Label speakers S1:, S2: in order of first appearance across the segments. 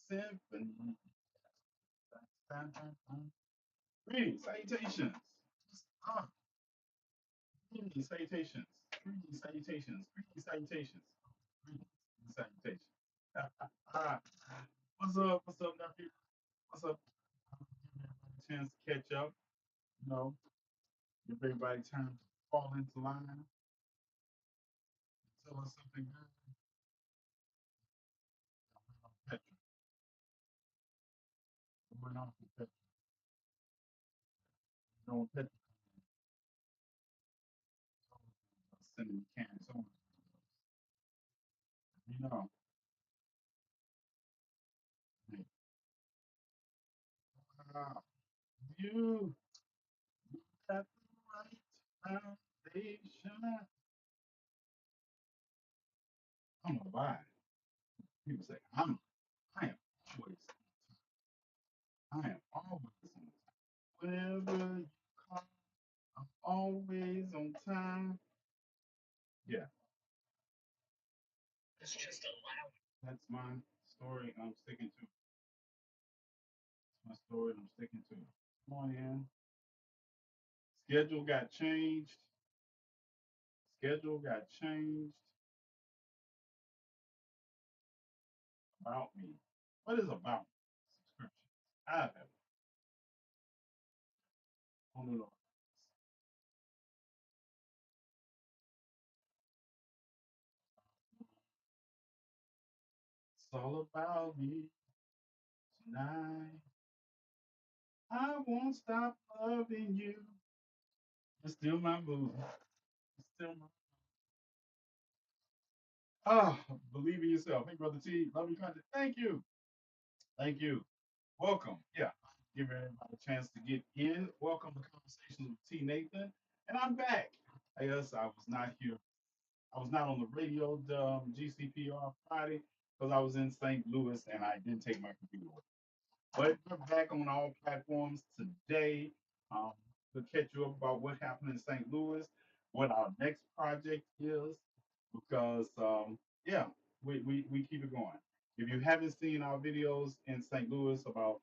S1: symphony. Greetings, salutations. Ah, greetings, salutations. Greetings, salutations. Greetings, salutations. Greetings, salutations. Ah, what's up? What's up, nephew? What's up? Give everybody a chance to catch up. You know, give everybody time to fall into line. Tell us something good. I'm waiting on Petra. I'm waiting on Petra. You know, when Petra comes in, sending cans. You know, hey, ah, you got the right foundation. I don't know why people say I am always I am always on time. Whenever you call, I'm always on time. Yeah, that's my story. I'm sticking to. It's my story. I'm sticking to. Come on in. Schedule got changed. Schedule got changed. About me. What is about me? Subscription. I have it. Oh no, no. It's all about me tonight. I won't stop loving you. It's still my move. It's still my. Ah, believe in yourself. Hey, brother T, love your content. Thank you. Thank you. Welcome. Yeah, give everybody a chance to get in. Welcome to Conversations with T Nathan. And I'm back. Yes, I was not here. I was not on the radio, GCPR Friday, because I was in St. Louis and I didn't take my computer with me. But we're back on all platforms today um, to catch you up about what happened in St. Louis, what our next project is, because yeah, we keep it going. If you haven't seen our videos in St. Louis about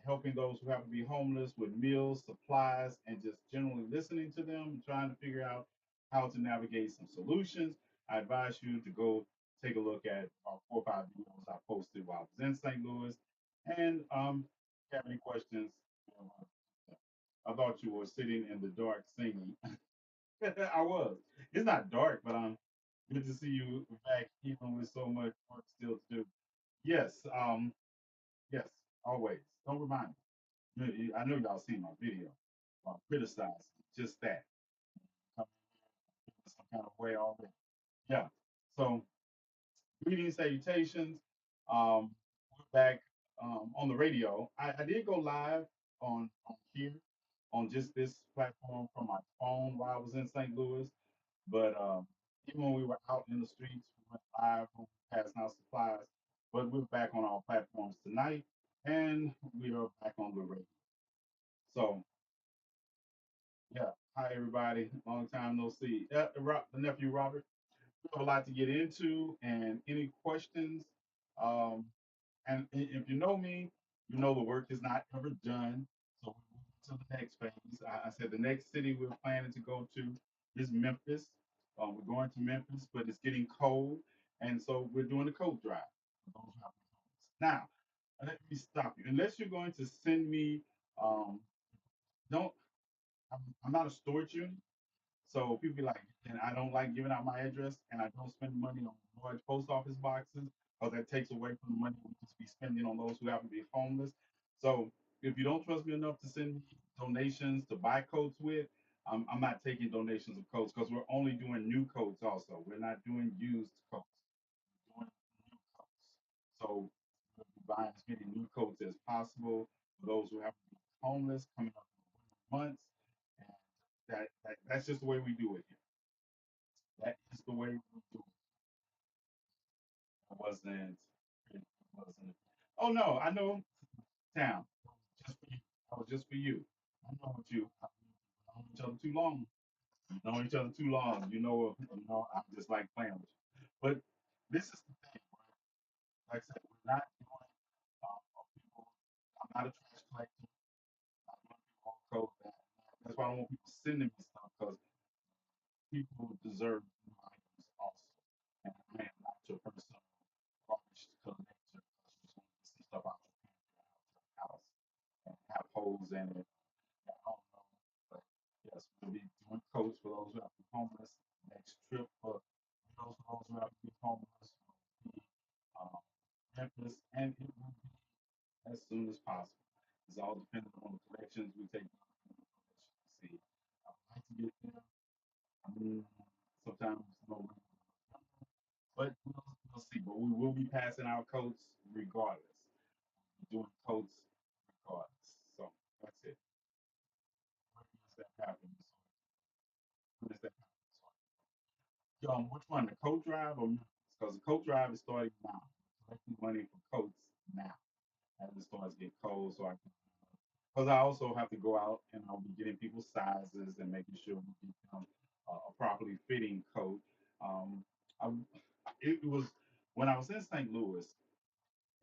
S1: helping those who happen to be homeless with meals, supplies, and just generally listening to them and trying to figure out how to navigate some solutions, I advise you to go take a look at 4 or 5 videos I posted while I was in St. Louis. And if you have any questions, I thought you were sitting in the dark singing. I was. It's not dark, but good to see you back, even with so much work still to do. Yes, yes, always. Don't remind me. I know y'all seen my video. Criticizing just that. Coming in some kind of way already. Yeah. So greetings, salutations. We're back on the radio. I did go live on here on just this platform from my phone while I was in St. Louis. But even when we were out in the streets, we went live, we passing out supplies. But we're back on our platforms tonight, and we are back on the radio. So yeah, hi everybody. Long time no see. The nephew Robert. We have a lot to get into, and any questions. Um, and if you know me, you know the work is not ever done. So we're moving to the next phase. I said the next city we're planning to go to is Memphis. We're going to Memphis, but it's getting cold, and so we're doing the coat drive for those who have homes. Now, let me stop you. Unless you're going to send me, don't. I'm not a storage unit. So people be like, and I don't like giving out my address, and I don't spend money on large post office boxes because that takes away from the money we just be spending on those who happen to be homeless. So if you don't trust me enough to send me donations to buy coats with, I'm not taking donations of coats because we're only doing new coats. Also, we're not doing used coats. We're doing new coats. So we'll be buying as many new coats as possible for those who happen to be homeless coming up in the winter months. And that's just the way we do it here. That is the way we do it. I wasn't. It wasn't. Oh no, I know town. Just for you. I was just for you. I know what you. I know each other too long. Know each other too long. I'm just like playing with you. But this is the thing, right? Like I said, we're not doing. don't want people sending me stuff because people deserve new items also. And I am not your personal garbage collector because you just want to see stuff out your pantry, out your house, and have holes in it. I don't know. But yes, we'll be doing coats for those who have been homeless. Next trip for those who have been homeless will be um, Memphis, and it will be as soon as possible. It's all dependent on the collections we take. See, I would like to get there. I mean, sometimes no, but we'll see. But we will be passing out coats regardless. Doing coats regardless. So that's it. When does that happen? So when does that happen? So, which one, the coat drive or Memphis? Because the coat drive is starting now. We're collecting money for coats now as it starts to get cold, so I can. Because I also have to go out and I'll be getting people's sizes and making sure we get them a properly fitting coat. Um, I, it was when I was in St. Louis.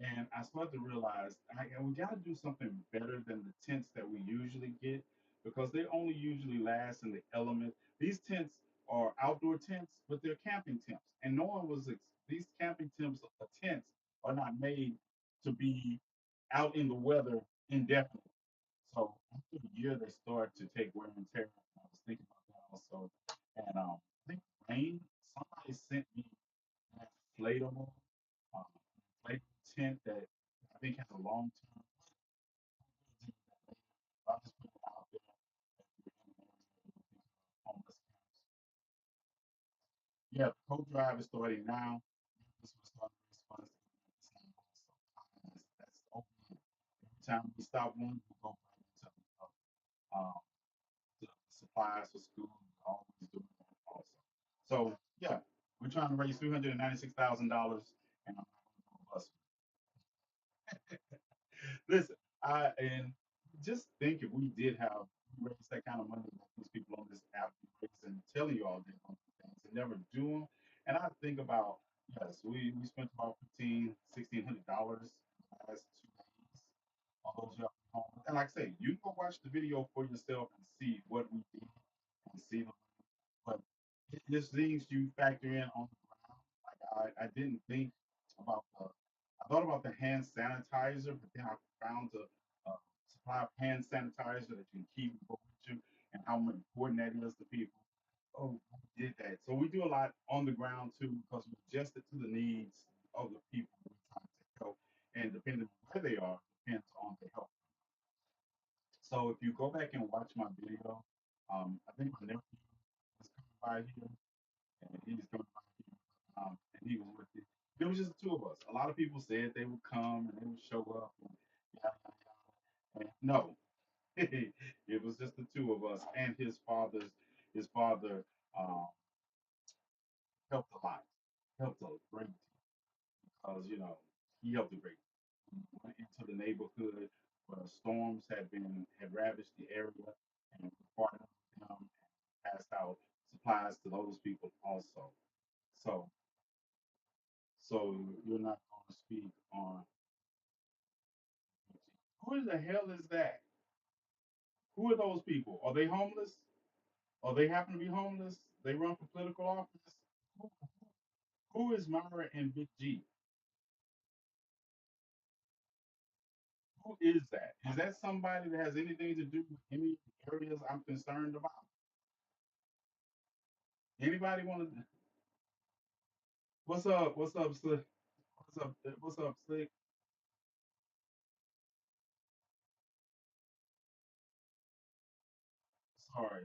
S1: And I started to realize we got to do something better than the tents that we usually get because they only usually last in the element. These tents are outdoor tents, but they're camping tents. And no one was, these camping tents are not made to be out in the weather indefinitely. So after a year, they start to take wear and tear. I was thinking about that also. And I think Rain, somebody sent me an inflatable, um, inflatable tent that I think has a long term. I'll just put it out there. If you're in an area that you think of homeless camps. Yeah, the coat drive is starting now. This was starting this funds at the same time. So that's open. Every time we stop one, we go right into the supplies for school. We're always doing that also. So yeah, we're trying to raise $396,000, and I'm not going to bust. Listen, I and just think if we did have raised that kind of money that these people on this app be raising, telling you all they're going to do things and never do them. And I think about yes, we spent about $1,600 the last 2 days on those young homes. And like I say, you can go watch the video for yourself and see what we did and see the but there's things you factor in on the ground. Like I didn't think about I thought about the hand sanitizer, but then I found a supply of hand sanitizer that you can keep with you and how important that is to people. Oh, we did that. So we do a lot on the ground too because we adjust it to the needs of the people we're trying to help. And depending on where they are, depends on the help. So if you go back and watch my video, I think my nephew was coming by here and he was coming by here, and he was with it. It was just the two of us. A lot of people said they would come and they would show up and yada yada yada. And no, it was just the two of us and his father um, helped a lot, helped a great deal because he helped a great. Deal. He went into the neighborhood where storms had ravaged the area and partnered with them and passed out supplies to those people also. So So you're not going to speak on who the hell is that? Who are those people? Are they homeless? Or they happen to be homeless? They run for political office? Who, who is Myra and Big G? Who is that? Is that somebody that has anything to do with any areas I'm concerned about? Anybody want to? What's up? What's up, Slick? What's up? What's up, Slick? Sorry.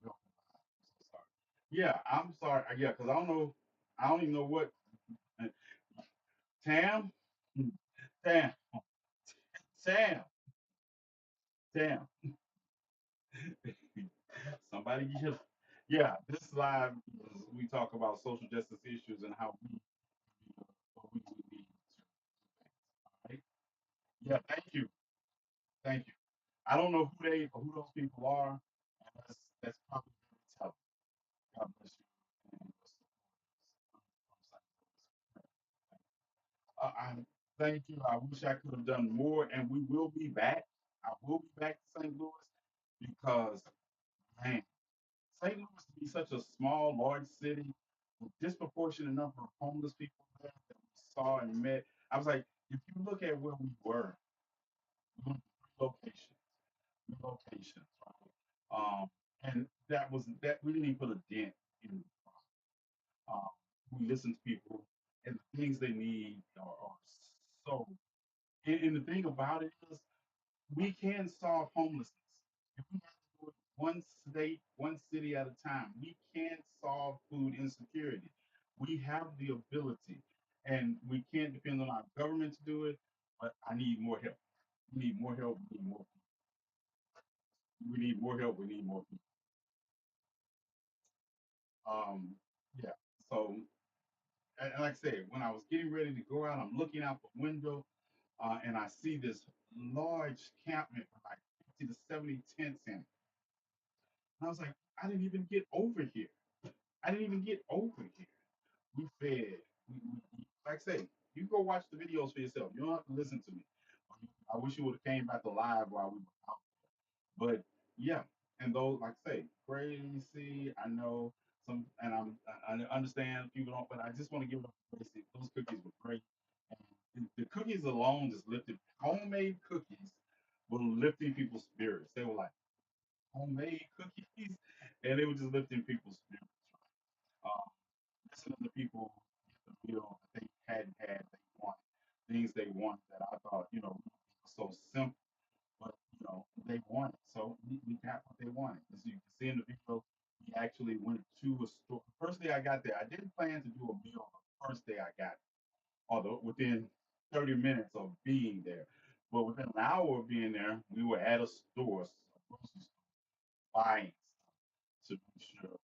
S1: I'm so sorry. Yeah, I'm sorry. Yeah, because I don't know. I don't even know what. Tam? Tam. Tam. Tam. Somebody give. Yeah, this live is we talk about social justice issues and how what we would need to do. All right. Yeah, thank you. Thank you. I don't know who those people are, and that's probably very telling. God bless you. And your support I thank you. I wish I could have done more, and we will be back. I will be back to St. Louis. because man, St. Louis to be such a small, large city, with disproportionate number of homeless people there that we saw and met. I was like, if you look at where we were, we went to three locations, right? And that we didn't even put a dent in. Um, we listen to people and the things they need are so. And the thing about it is, we can solve homelessness. If we have to do it one state, one city at a time, we can solve food insecurity. We have the ability, and we can't depend on our government to do it. But I need more help. We need more help. We need more people. We need more help. We need more people. Um, yeah. So, and like I said, when I was getting ready to go out, I'm looking out the window, and I see this large campment with like 50 to 70 tents in it. And I was like, I didn't even get over here. I didn't even get over here. We fed. Like I say, you go watch the videos for yourself. You don't have to listen to me. I wish you would have came back alive while we were out. But yeah, and those, like I say, crazy. I know some, and I understand people don't, but I just want to give it up for Gracie. Those cookies were great, and the cookies alone just lifted. Homemade cookies were lifting people's spirits. They were like homemade cookies, and they were just lifting people's spirits. Um, Listening to people get the meal that they hadn't had, they wanted things they wanted that I thought, was so simple, but they wanted. So we got what they wanted. As you can see in the video, we actually went to a store. The first day I got there, I didn't plan to do a meal the first day I got, although within 30 minutes of being there. But within an hour of being there, we were at a grocery store, buying stuff to be sure.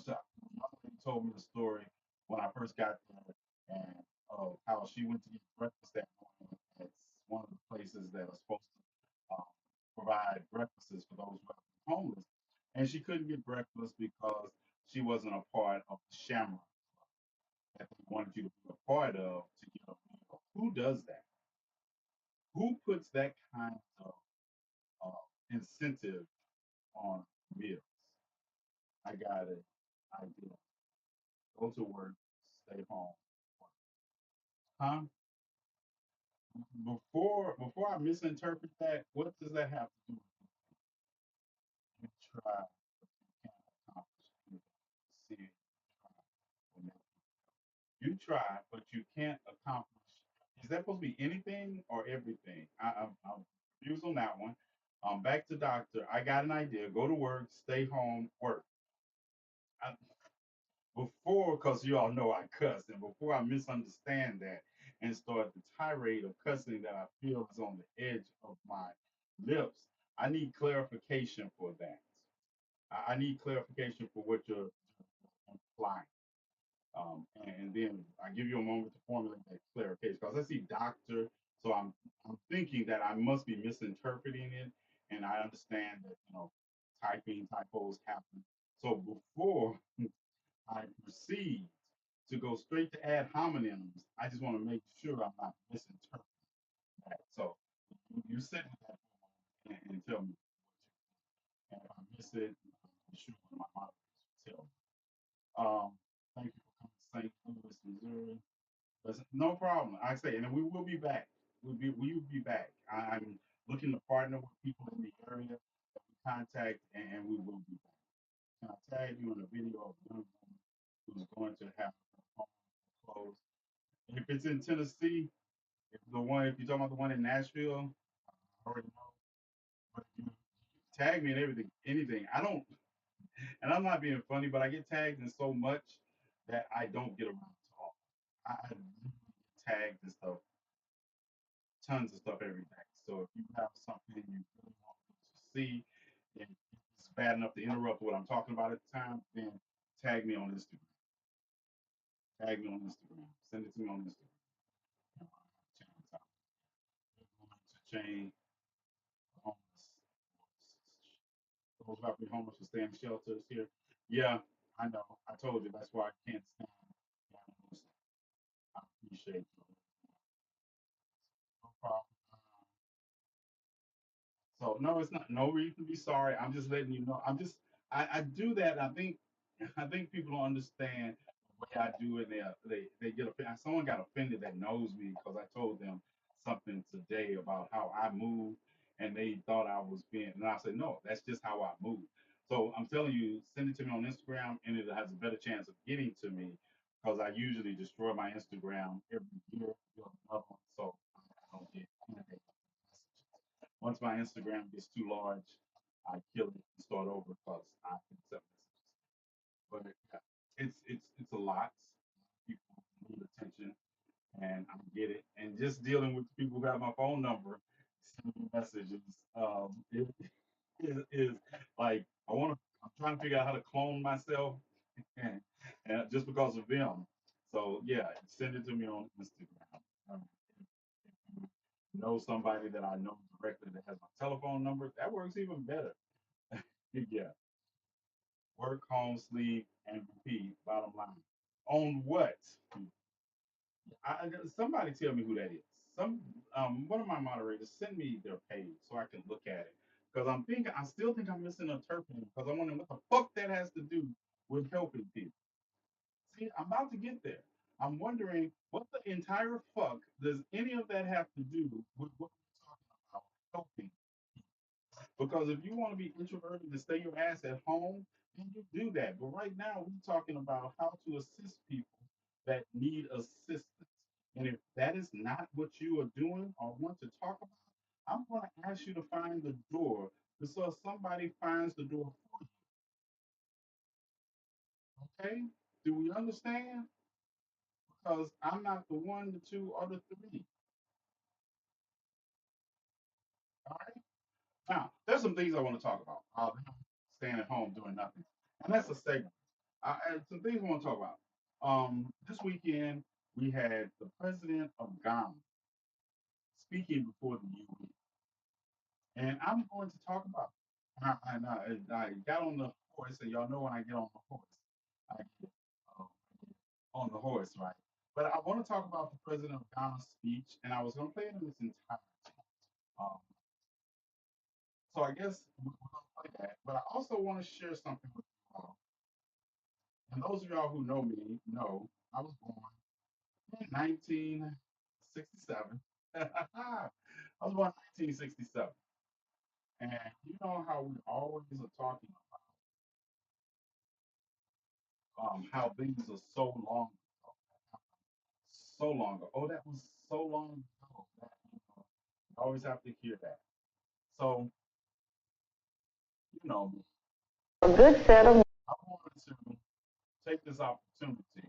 S1: So my lady told me the story when I first got there, and how she went to get breakfast that morning at one of the places that are supposed to provide breakfasts for those who have been homeless, and she couldn't get breakfast because she wasn't a part of the Shamrock that they wanted you to be a part of to get a meal. Who does that? Who puts that kind of uh, incentive on meals? I got it. I did. Go to work, stay home. Huh? Before I misinterpret that, what does that have to do with you try but you can't accomplish anything? See, you try but you can't accomplish. Is that supposed to be anything or everything? I'm confused on that one. Back to doctor. I got an idea. Go to work, stay home, work. I, before, because you all know I cuss, and before I misunderstand that and start the tirade of cussing that I feel is on the edge of my lips, I need clarification for that. I need clarification for what you're implying. And then I give you a moment to formulate that clarification because I see doctor, so I'm thinking that I must be misinterpreting it, and I understand that typing typos happen. So before I proceed to go straight to ad hominems, I just want to make sure I'm not misinterpreting that. So you sit with that for a moment and tell me what you, and if I miss it, I'm sure one of my moderators will tell me. Thank you for coming to St. Louis, Missouri. Listen, no problem. I say, and then we will be back. We will be back. I'm looking to partner with people in the area that we contact, and we will be back. Can I tag you in a video of a young woman who's going to have her home closed? And if it's in Tennessee, if you're talking about the one in Nashville, I already know. But if you tag me and everything, anything. I don't, and I'm not being funny, but I get tagged in so much that I don't get around to all. I literally get tagged and stuff, tons of stuff every day. So if you have something you really want to see, and it's bad enough to interrupt what I'm talking about at the time, then tag me on Instagram. Tag me on Instagram. Send it to me on Instagram. And I'll check it out. We're going to change homeless. Those who have been homeless will stay in shelters here. Yeah, I know. I told you that's why I can't stand animals. I appreciate you. No problem. So no, it's not no reason to be sorry. I'm just letting you know. I do that. I think people don't understand the way I do it. They get offended. Someone got offended that knows me because I told them something today about how I move, and they thought I was being. And I said, no, that's just how I move. So I'm telling you, send it to me on Instagram, and it has a better chance of getting to me because I usually destroy my Instagram every year. Build another one, so I don't get inundated with messages. Once my Instagram gets too large, I kill it and start over because I can accept messages. But yeah, it's a lot. People need attention, and I get it. And just dealing with people who have my phone number, sending me messages, is like I want to. I'm trying to figure out how to clone myself, and just because of them. So yeah, send it to me on Instagram. If you know somebody that I know directly that has my telephone number, that works even better. Yeah, work, home, sleep, and repeat. Bottom line. On what? Somebody tell me who that is. Some One of my moderators send me their page so I can look at it because I still think I'm misinterpreting because I'm wondering what the fuck that has to do with helping people. See, I'm about to get there. I'm wondering what the entire fuck does any of that have to do with what we're talking about helping. Because if you want to be introverted and stay your ass at home, then you do that. But right now, we're talking about how to assist people that need assistance. And if that is not what you are doing or want to talk about, I'm going to ask you to find the door so somebody finds the door for you. Okay? Do we understand? Because I'm not the one, the two, or the three. All right? Now, there's some things I want to talk about. Staying at home doing nothing. And that's a segment. Some things I want to talk about. This weekend we had the president of Ghana speaking before the UN, and I'm going to talk about. I got on the horse, and y'all know when I get on the horse, I get uh, on the horse, right? But I want to talk about the president of Ghana's speech, and I was going to play it in its entirety. Um, so I guess we're going to play that, but I also want to share something with you all. And those of y'all who know me know I was born 1967. I was born in 1967. And you know how we always are talking about how things are so long ago. So long ago. Oh, that was so long ago. You always have to hear that. So, you know, a good set of. I wanted to take this opportunity to.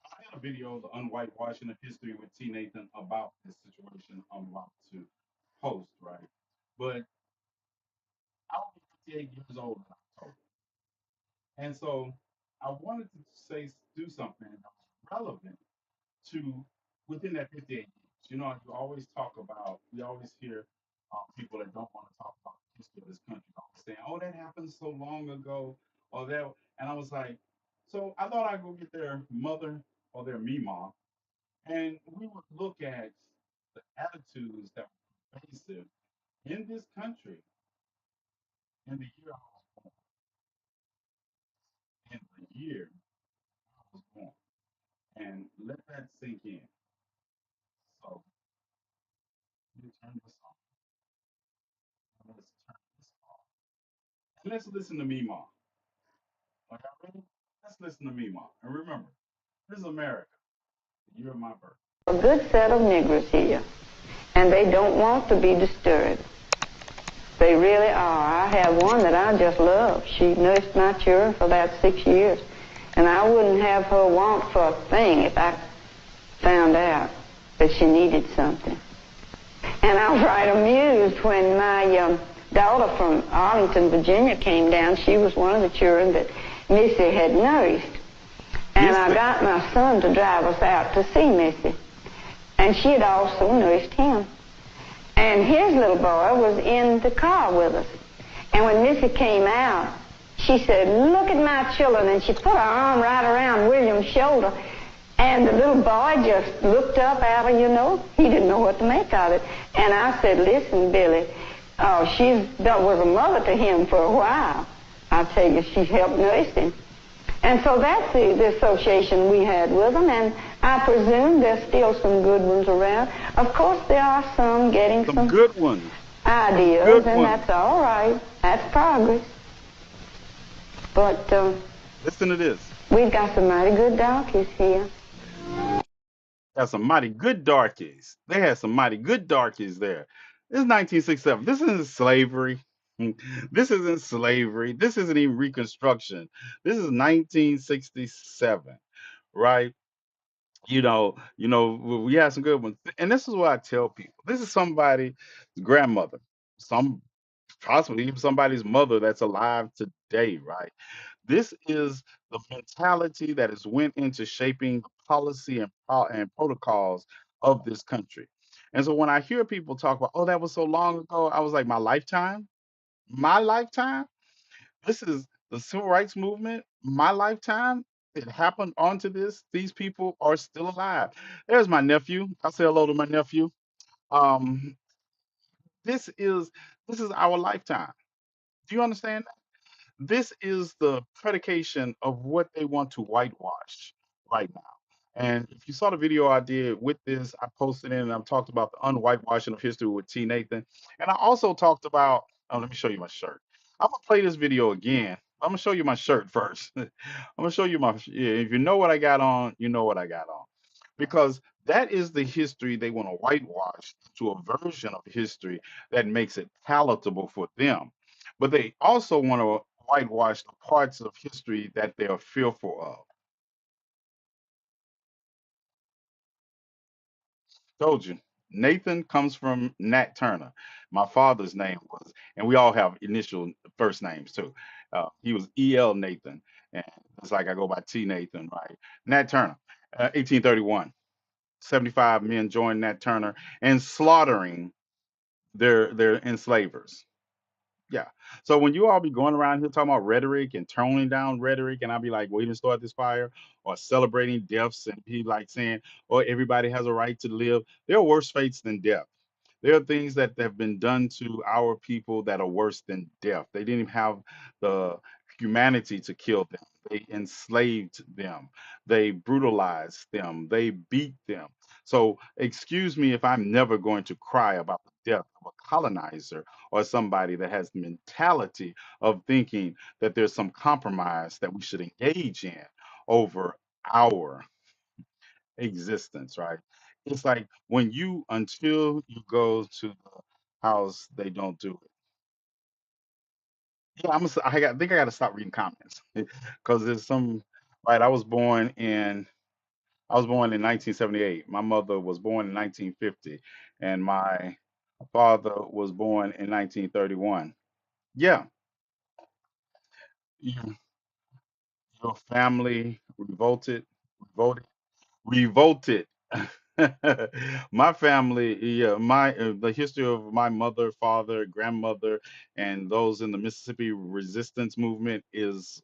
S1: I had a video, the unwhitewashing of history with TNathan about this situation I'm about to post, right? But I will be 58 years old in October. And so I wanted to do something that was relevant to within that 58 years. You know, we always hear people that don't want to talk about the history of this country always saying, oh, that happened so long ago, or that. And I was like, so I thought I'd go get their mother or their Mima, and we would look at the attitudes that were pervasive in this country in the year I was born. In the year I was born. And let that sink in. So let me turn this on. Let's turn this off. And let's listen to Mima. Are y'all ready? Let's listen to Mima. And remember, this is America, the year of my birth. A good set of Negroes here, and they don't want to be disturbed. They really are. I have one that I just love. She nursed my children for about 6 years, and I wouldn't have her want for a thing if I found out that she needed something. And I was right amused when my daughter from Arlington, Virginia came down. She was one of the children that Missy had nursed. And I got my son to drive us out to see Missy. And she had also nursed him. And his little boy was in the car with us. And when Missy came out, she said, look at my children. And she put her arm right around William's shoulder. And the little boy just looked up at her, you know. He didn't know what to make of it. And I said, listen, Billy,
S2: Oh, that was a mother to him for a while. I'll tell you, she helped nurse him. And so that's the association we had with them, and I presume there's still some good ones around. Of course, there are some getting some
S1: good ones.
S2: Ideas,
S1: good
S2: and
S1: ones.
S2: That's all right. That's progress. But
S1: listen to this.
S2: We've got some mighty good darkies here.
S1: Got some mighty good darkies. They had some mighty good darkies there. This is 1967. This isn't slavery. This isn't slavery. This isn't even Reconstruction. This is 1967, right? We had some good ones. And this is what I tell people. This is somebody's grandmother, possibly even somebody's mother that's alive today, right? This is the mentality that has went into shaping the policy and protocols of this country. And so when I hear people talk about, oh, that was so long ago, I was like, my lifetime? My lifetime? This is the civil rights movement, my lifetime. It happened onto this. These people are still alive. There's my nephew. I'll say hello to my nephew. Um, this is our lifetime. Do you understand? This is the predication of what they want to whitewash right now. And if you saw the video I did with this, I posted in and I talked about the unwhitewashing of history with TNathan. And I also talked about, oh, let me show you my shirt. I'm gonna play this video again. I'm gonna show you my shirt first. I'm gonna show you yeah, if you know what I got on, you know what I got on. Because that is the history they want to whitewash to a version of history that makes it palatable for them. But they also want to whitewash the parts of history that they are fearful of. Told you. Nathan comes from Nat Turner. My father's name was, and we all have initial first names too. He was E.L. Nathan, and it's like I go by T. Nathan, right? Nat Turner, 1831. 75 men joined Nat Turner and slaughtering their enslavers. Yeah. So when you all be going around here talking about rhetoric and toning down rhetoric, and I'll be like, we didn't start this fire, or celebrating deaths, and he like saying, oh, everybody has a right to live. There are worse fates than death. There are things that have been done to our people that are worse than death. They didn't even have the humanity to kill them. They enslaved them. They brutalized them. They beat them. So, excuse me if I'm never going to cry about the death of a colonizer or somebody that has the mentality of thinking that there's some compromise that we should engage in over our existence, right? It's like until you go to the house, they don't do it. Yeah, I think I got to stop reading comments because there's some, right? I was born in 1978. My mother was born in 1950, and my father was born in 1931. Yeah, your, your family revolted, revolted. My family, yeah, the history of my mother, father, grandmother, and those in the Mississippi resistance movement is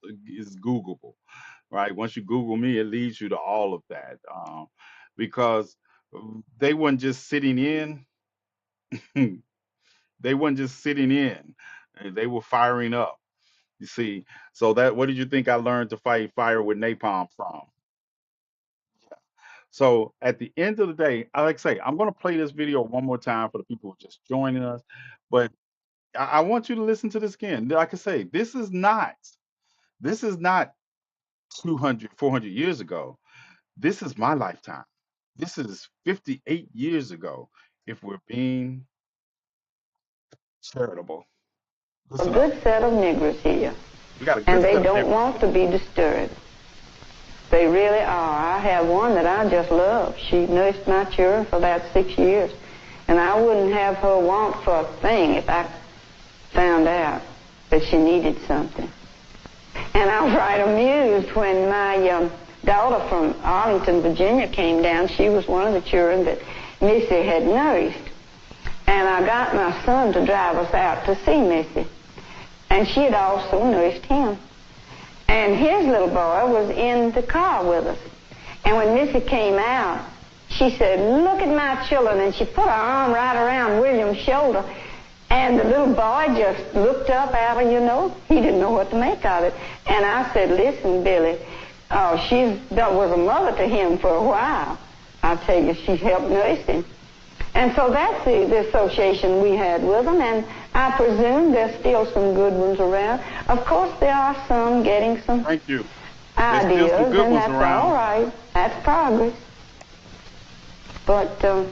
S1: Googleable, right? Once you Google me, it leads you to all of that, because they weren't just sitting in, they weren't just sitting in, they were firing up. You see, so that what did you think I learned to fight fire with napalm from? So at the end of the day, I like I say, I'm going to play this video one more time for the people who are just joining us. But I want you to listen to this again. Like I say, this is not 200, 400 years ago. This is my lifetime. This is 58 years ago. If we're being charitable,
S2: A
S1: listen up.
S2: good set of niggers here.
S1: We got a good
S2: And they
S1: set of
S2: don't
S1: niggers.
S2: want to be disturbed. They really are. I have one that I just love. She nursed my children for about 6 years. And I wouldn't have her want for a thing if I found out that she needed something. And I was right amused when my daughter from Arlington, Virginia came down. She was one of the children that Missy had nursed. And I got my son to drive us out to see Missy. And she had also nursed him. And his little boy was in the car with us. And when Missy came out, she said, look at my children. And she put her arm right around William's shoulder. And the little boy just looked up at her, you know. He didn't know what to make of it. And I said, listen, Billy, was a mother to him for a while. I tell you, she helped nurse him. And so that's the association we had with them, and I presume there's still some good ones around. Of course, there are some getting some
S1: Thank you. There's
S2: ideas,
S1: still some good
S2: and
S1: ones
S2: that's
S1: around.
S2: all right. That's progress. But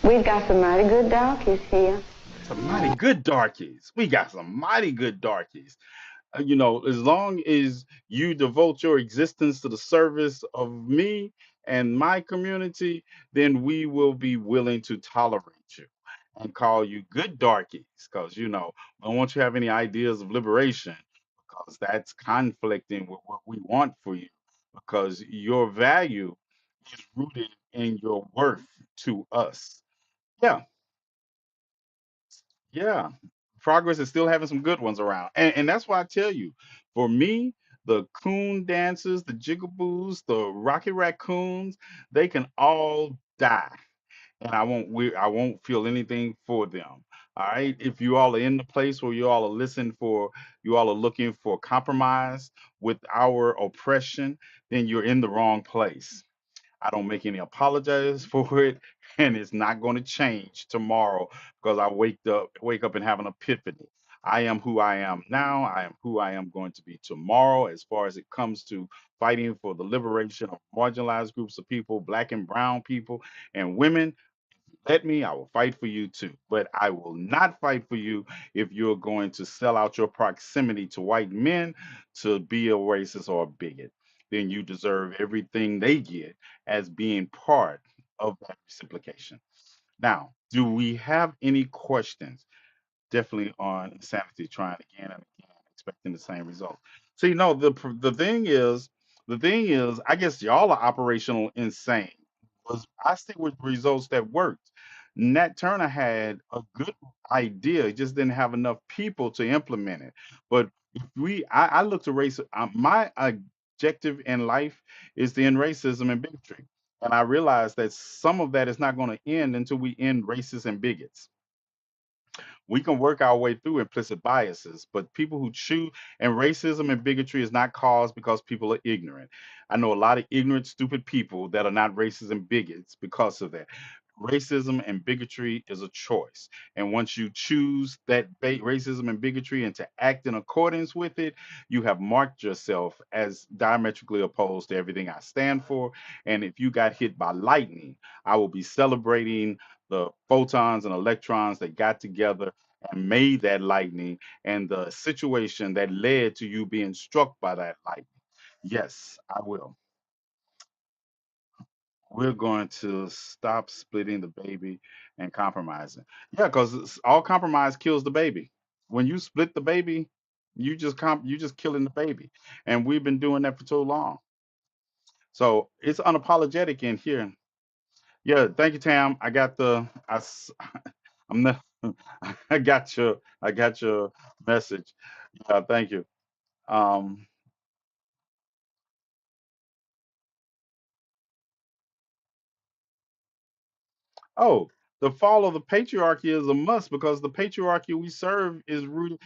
S2: we've got some mighty good darkies here.
S1: Some mighty good darkies. We got some mighty good darkies. As long as you devote your existence to the service of me and my community, then we will be willing to tolerate you and call you good darkies because, I don't want you to have any ideas of liberation because that's conflicting with what we want for you because your value is rooted in your worth to us. Yeah, yeah, progress is still having some good ones around, and that's why I tell you, for me, the coon dancers, the jigaboos, the rocky raccoons, they can all die, and I won't feel anything for them. All right, if you all are in the place where you all are looking for compromise with our oppression, then you're in the wrong place. I don't make any apologies for it, and it's not going to change tomorrow because I wake up and have an epiphany. I am who I am now. I am who I am going to be tomorrow as far as it comes to fighting for the liberation of marginalized groups of people, black and brown people, and women. Let me, I will fight for you too. But I will not fight for you if you're going to sell out your proximity to white men to be a racist or a bigot. Then you deserve everything they get as being part of that reciprocation. Now, do we have any questions? Definitely on insanity, trying again and again, expecting the same result. See, no, the thing is, I guess y'all are operational insane. Was I stick with results that worked. Nat Turner had a good idea, just didn't have enough people to implement it. But if I look to race. My objective in life is to end racism and bigotry, and I realize that some of that is not going to end until we end racists and bigots. We can work our way through implicit biases, but people who choose and racism and bigotry is not caused because people are ignorant. I know a lot of ignorant, stupid people that are not racist and bigots because of that. Racism and bigotry is a choice. And once you choose that racism and bigotry and to act in accordance with it, you have marked yourself as diametrically opposed to everything I stand for. And if you got hit by lightning, I will be celebrating the photons and electrons that got together and made that lightning and the situation that led to you being struck by that lightning. Yes, I will. We're going to stop splitting the baby and compromising. Yeah, because all compromise kills the baby. When you split the baby, you just killing the baby, and we've been doing that for too long. So it's unapologetic in here. Yeah, thank you, Tam. I'm not, I got your message. Yeah, thank you. Um, Oh, the fall of the patriarchy is a must because the patriarchy we serve is rooted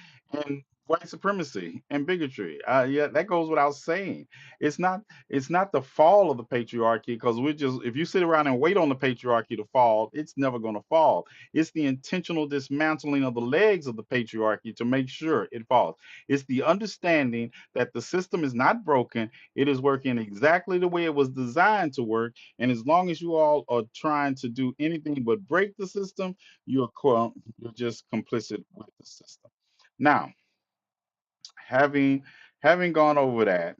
S1: in white supremacy and bigotry. Yeah, that goes without saying. It's not. It's not the fall of the patriarchy because we're just. If you sit around and wait on the patriarchy to fall, it's never going to fall. It's the intentional dismantling of the legs of the patriarchy to make sure it falls. It's the understanding that the system is not broken. It is working exactly the way it was designed to work, and as long as you all are trying to do anything but break the system, you're just complicit with the system. Now, having having gone over that,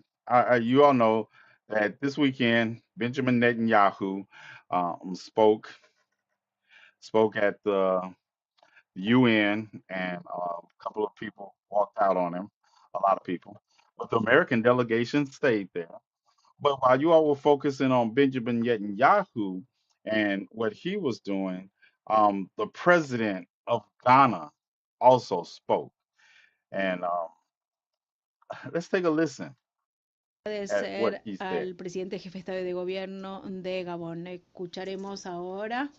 S1: you all know that this weekend Benjamin Netanyahu spoke at the UN, and a couple of people walked out on him. A lot of people, but the American delegation stayed there. But while you all were focusing on Benjamin Netanyahu and what he was doing, the president of Ghana also spoke. And let's take a listen at what
S3: Agradecer
S1: he said.
S3: al presidente jefe de Estado y de Gobierno de Gabón. Escucharemos ahora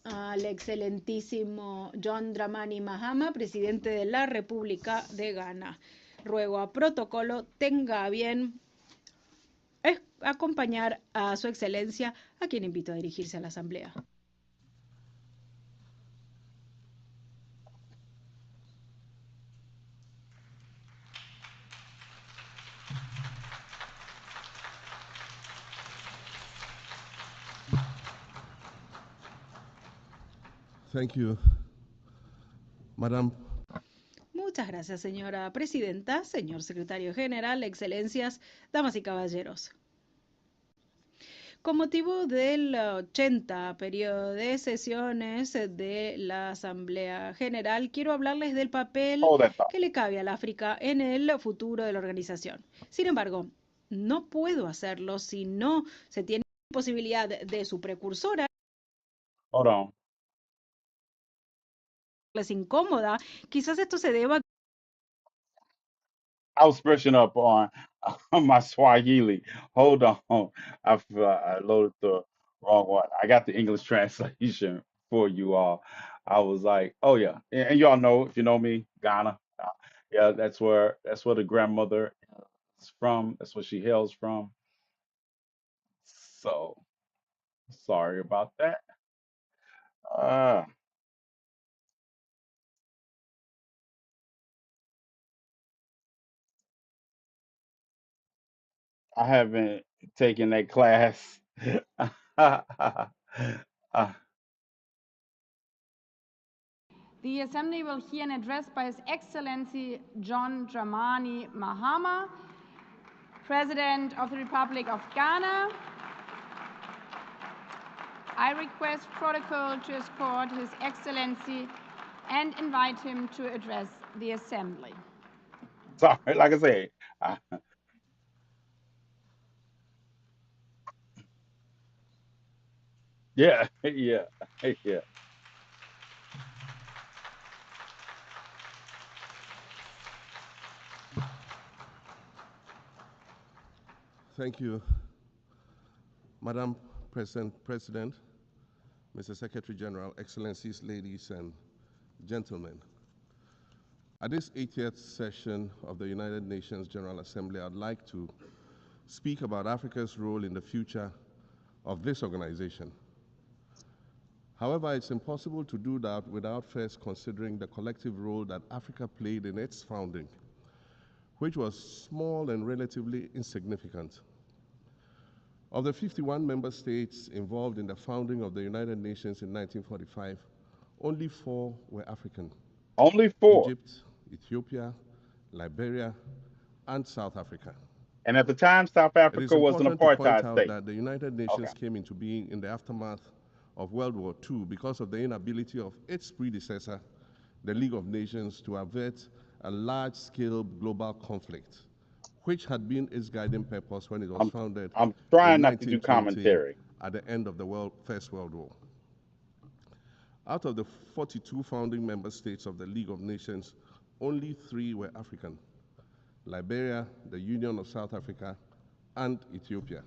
S3: al excelentísimo John Dramani Mahama, presidente de la República de Ghana. Ruego a protocolo tenga a bien acompañar a su excelencia, a quien invito a dirigirse a la asamblea.
S4: Thank you, Madam.
S3: Muchas gracias, señora presidenta, señor secretario general, excelencias, damas y caballeros. Con motivo del 80 periodo de sesiones de la Asamblea General, quiero hablarles del papel
S1: Hold that thought.
S3: que le cabe al África en el futuro de la organización. Sin embargo, no puedo hacerlo si no se tiene posibilidad de su precursora.
S1: Hold on.
S3: Les incómoda. Quizás esto se deba
S1: I was brushing up on my Swahili. Hold on. I loaded the wrong one. I got the English translation for you all. I was like, oh yeah. And y'all know, if you know me, Ghana. Yeah, that's where the grandmother is from. That's where she hails from. So sorry about that. Uh, I haven't taken that class. Uh,
S5: The Assembly will hear an address by His Excellency John Dramani Mahama, President of the Republic of Ghana. I request protocol to escort His Excellency and invite him to address the Assembly.
S1: sorry, like I said, uh, yeah, yeah, yeah.
S4: Thank you, Madam President, Mr. Secretary General, Excellencies, ladies and gentlemen. At this 80th session of the United Nations General Assembly, I'd like to speak about Africa's role in the future of this organization. However, it's impossible to do that without first considering the collective role that Africa played in its founding, which was small and relatively insignificant. Of the 51 member states involved in the founding of the United Nations in 1945, only 4 were African:
S1: Only 4.
S4: Egypt, Ethiopia, Liberia, and South Africa.
S1: And at the time, South
S4: It is
S1: Africa was an
S4: important to point
S1: apartheid
S4: out
S1: state.
S4: that the United
S1: Okay.
S4: Nations came into being in the aftermath of World War II because of the inability of its predecessor, the League of Nations, to avert a large-scale global conflict, which had been its guiding purpose when it was founded
S1: I'm
S4: in
S1: trying not to do
S4: 1920
S1: commentary.
S4: at the end of the First World War. Out of the 42 founding member states of the League of Nations, only 3 were African: Liberia, the Union of South Africa, and Ethiopia.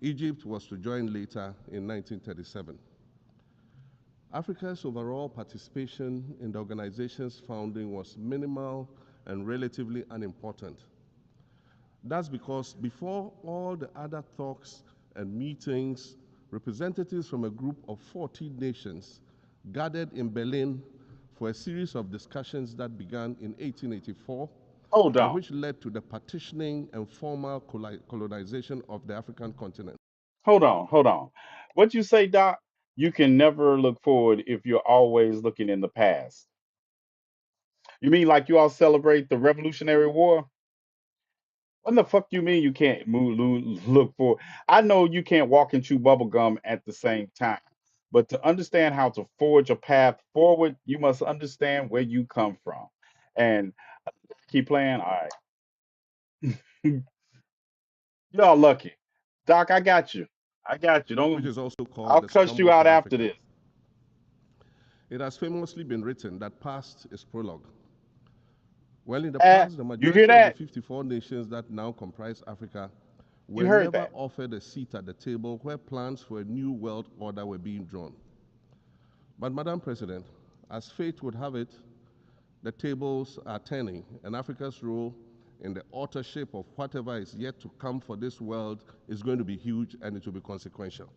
S4: Egypt was to join later in 1937. Africa's overall participation in the organization's founding was minimal and relatively unimportant. That's because before all the other talks and meetings, representatives from a group of 14 nations gathered in Berlin for a series of discussions that began in 1884
S1: Hold
S4: and
S1: on.
S4: which led to the partitioning and formal colonization of the African continent.
S1: Hold on. Hold on. What you say, Doc? You can never look forward if you're always looking in the past. You mean like you all celebrate the Revolutionary War? What the fuck you mean you can't look for? I know you can't walk and chew bubble gum at the same time, but to understand how to forge a path forward, you must understand where you come from. And keep playing. All right, y'all lucky. Doc, I got you. I got you.
S4: Which
S1: Don't.
S4: is also called
S1: I'll
S4: the
S1: cuss you
S4: Scramble
S1: out
S4: for
S1: after
S4: Africa.
S1: this.
S4: It has famously been written that past is prologue. Well, in the
S1: Eh,
S4: past, the
S1: you hear
S4: majority of the
S1: that?
S4: 54 nations that now comprise Africa
S1: You
S4: were
S1: heard
S4: never
S1: that.
S4: offered a seat at the table where plans for a new world order were being drawn. But, Madam President, as fate would have it, the tables are turning, and Africa's role in the authorship of whatever is yet to come for this world is going to be huge, and it will be consequential.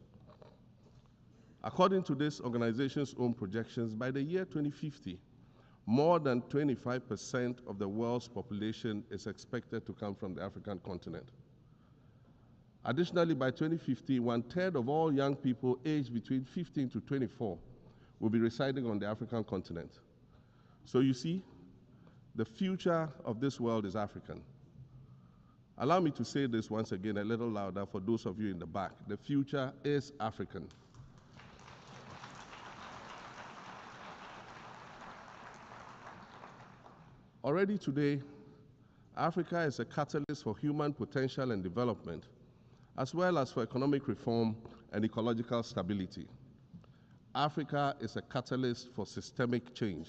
S4: According to this organization's own projections, by the year 2050, more than 25% of the world's population is expected to come from the African continent. Additionally, by 2050, 1/3 of all young people aged between 15 to 24 will be residing on the African continent. So you see, the future of this world is African. Allow me to say this once again a little louder for those of you in the back. The future is African. Already today, Africa is a catalyst for human potential and development, as well as for economic reform and ecological stability. Africa is a catalyst for systemic change.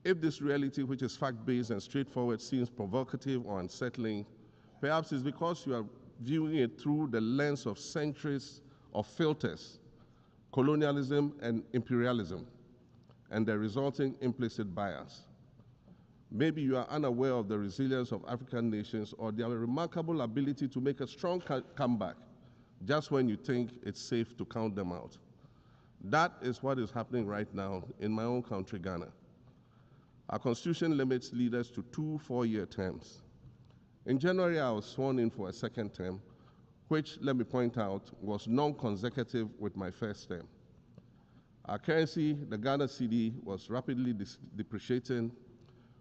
S4: If this reality, which is fact-based and straightforward, seems provocative or unsettling, perhaps it's because you are viewing it through the lens of centuries of filters, colonialism and imperialism, and the resulting implicit bias. Maybe you are unaware of the resilience of African nations or their remarkable ability to make a strong comeback just when you think it's safe to count them out. That is what is happening right now in my own country, Ghana. Our constitution limits leaders to 2 4-year terms. In January, I was sworn in for a second term, which, let me point out, was non-consecutive with my first term. Our currency, the Ghana cedi, was rapidly depreciating,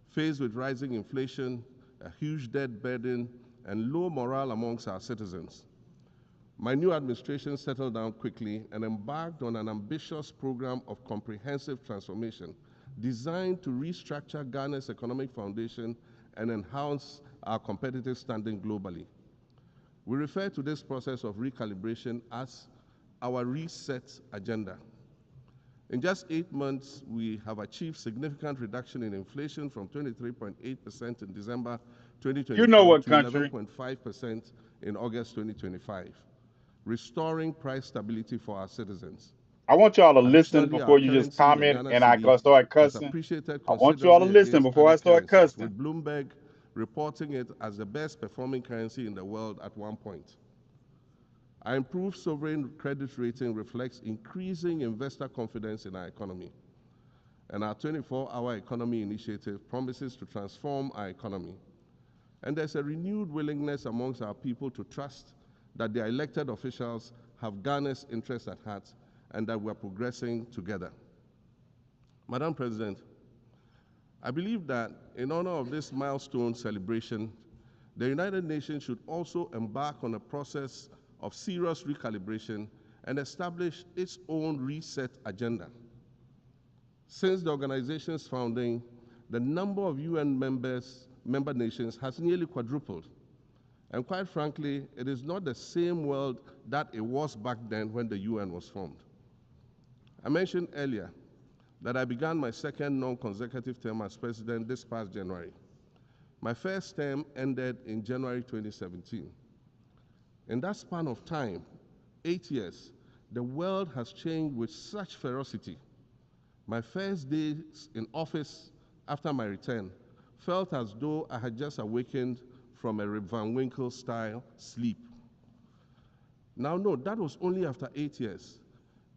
S4: faced with rising inflation, a huge debt burden, and low morale amongst our citizens. My new administration settled down quickly and embarked on an ambitious program of comprehensive transformation designed to restructure Ghana's economic foundation and enhance our competitive standing globally. We refer to this process of recalibration as our reset agenda. In just 8 months, we have achieved significant reduction in inflation from 23.8% in December 2024
S1: You know what
S4: to
S1: country?
S4: 11.5% in August 2025, restoring price stability for our citizens.
S1: I want y'all to listen
S4: Additionally, our
S1: before you just
S4: currency, the
S1: comment
S4: Ghana
S1: and I
S4: cedi,
S1: start
S4: has
S1: cussing.
S4: appreciated
S1: I want y'all to
S4: considerably
S1: listen
S4: against
S1: before I
S4: other
S1: start
S4: currencies,
S1: cussing.
S4: with Bloomberg reporting it as the best performing currency in the world at one point. Our improved sovereign credit rating reflects increasing investor confidence in our economy. And our 24-hour economy initiative promises to transform our economy. And there's a renewed willingness amongst our people to trust that their elected officials have Ghana's interests at heart and that we're progressing together. Madam President, I believe that in honor of this milestone celebration, the United Nations should also embark on a process of serious recalibration and establish its own reset agenda. Since the organization's founding, the number of UN member nations has nearly quadrupled. And quite frankly, it is not the same world that it was back then when the UN was formed. I mentioned earlier that I began my second non-consecutive term as president this past January. My first term ended in January 2017. In that span of time, 8 years, the world has changed with such ferocity. My first days in office after my return felt as though I had just awakened from a Rip Van Winkle-style sleep. Now, no, that was only after 8 years.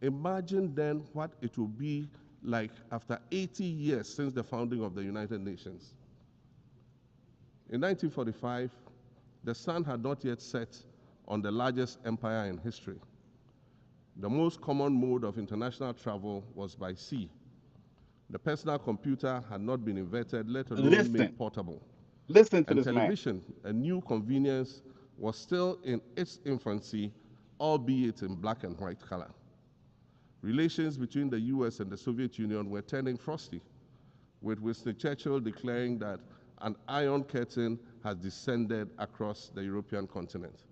S4: Imagine then what it will be like after 80 years since the founding of the United Nations. In 1945, the sun had not yet set on the largest empire in history. The most common mode of international travel was by sea. The personal computer had not been invented, let alone made portable.
S1: Listen to
S4: And
S1: this man.
S4: television, a new convenience, was still in its infancy, albeit in black and white color. Relations between the US and the Soviet Union were turning frosty, with Winston Churchill declaring that an iron curtain has descended across the European continent.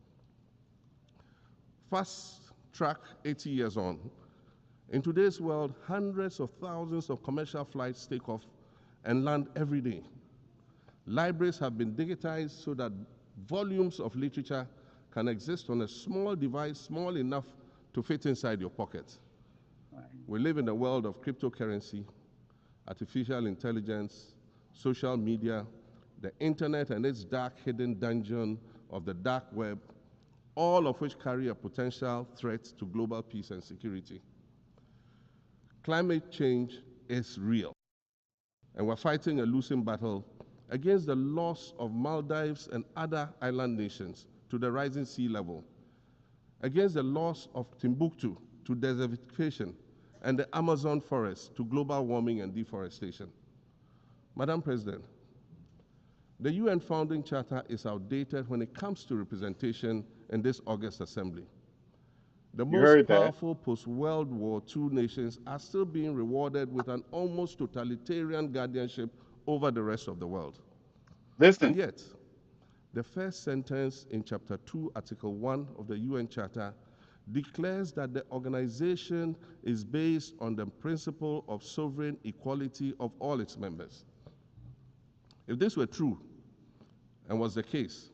S4: Fast track 80 years on. In today's world, hundreds of thousands of commercial flights take off and land every day. Libraries have been digitized so that volumes of literature can exist on a small device, small enough to fit inside your pocket. We live in a world of cryptocurrency, artificial intelligence, social media, the internet and its dark hidden dungeon of the dark web, all of which carry a potential threat to global peace and security. Climate change is real, and we're fighting a losing battle against the loss of Maldives and other island nations to the rising sea level, against the loss of Timbuktu to desertification and the Amazon forest to global warming and deforestation. Madam President, the UN Founding Charter is outdated when it comes to representation in this August Assembly. The most powerful post-World War II nations are still being rewarded with an almost totalitarian guardianship over the rest of the world.
S1: Listen.
S4: And yet, the first sentence in Chapter 2, Article 1 of the UN Charter declares that the organization is based on the principle of sovereign equality of all its members. If this were true, and was the case,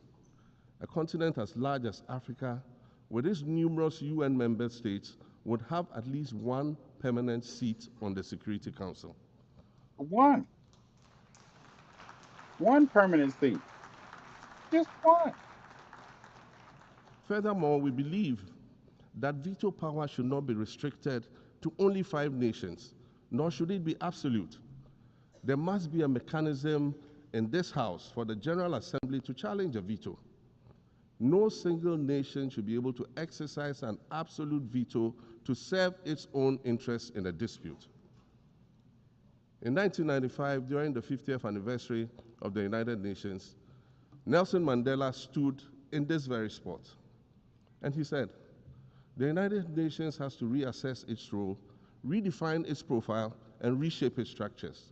S4: a continent as large as Africa, with its numerous UN member states, would have at least one permanent seat on the Security Council.
S1: One permanent seat. Just one.
S4: Furthermore, we believe that veto power should not be restricted to only 5 nations, nor should it be absolute. There must be a mechanism in this House for the General Assembly to challenge a veto. No single nation should be able to exercise an absolute veto to serve its own interests in a dispute. In 1995, during the 50th anniversary of the United Nations, Nelson Mandela stood in this very spot, and he said, the United Nations has to reassess its role, redefine its profile, and reshape its structures.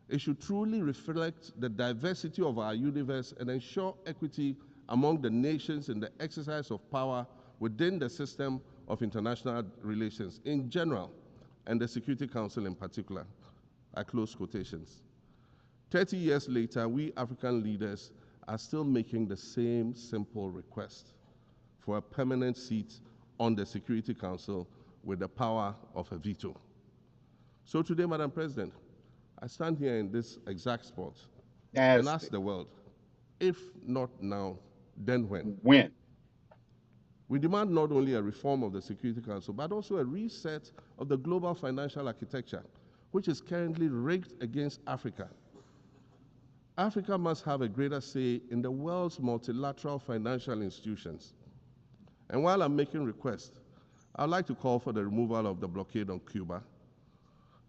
S4: It should truly reflect the diversity of our universe and ensure equity among the nations in the exercise of power within the system of international relations in general, and the Security Council in particular. I close quotations. 30 years later, we African leaders are still making the same simple request for a permanent seat on the Security Council with the power of a veto. So today, Madam President, I stand here in this exact spot and ask the world, if not now, then when?
S1: When?
S4: We demand not only a reform of the Security Council, but also a reset of the global financial architecture, which is currently rigged against Africa. Africa must have a greater say in the world's multilateral financial institutions. And while I'm making requests, I'd like to call for the removal of the blockade on Cuba.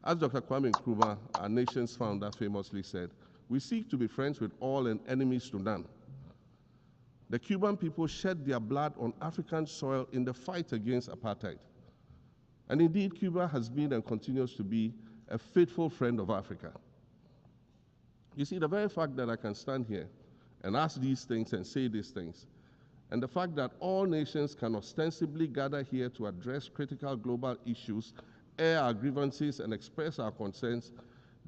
S4: As Dr. Kwame Nkrumah, our nation's founder, famously said, we seek to be friends with all and enemies to none. The Cuban people shed their blood on African soil in the fight against apartheid. And indeed, Cuba has been and continues to be a faithful friend of Africa. You see, the very fact that I can stand here and ask these things and say these things, and the fact that all nations can ostensibly gather here to address critical global issues, air our grievances, and express our concerns,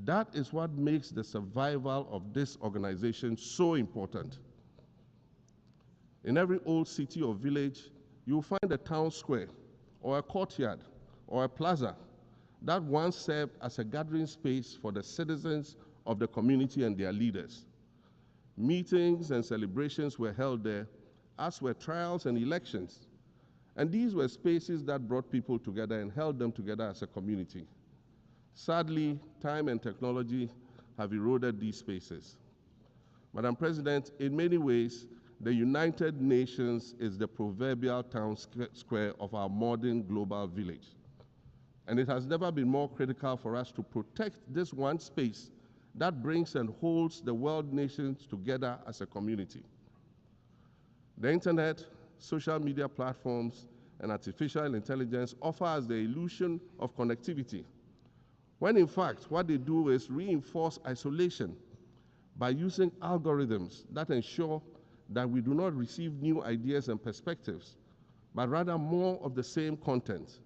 S4: that is what makes the survival of this organization so important. In every old city or village, you'll find a town square, or a courtyard, or a plaza that once served as a gathering space for the citizens of the community and their leaders. Meetings and celebrations were held there, as were trials and elections. And these were spaces that brought people together and held them together as a community. Sadly, time and technology have eroded these spaces. Madam President, in many ways, the United Nations is the proverbial town square of our modern global village. And it has never been more critical for us to protect this one space that brings and holds the world nations together as a community. The internet, social media platforms, and artificial intelligence offer us the illusion of connectivity, when in fact what they do is reinforce isolation by using algorithms that ensure that we do not receive new ideas and perspectives, but rather more of the same content.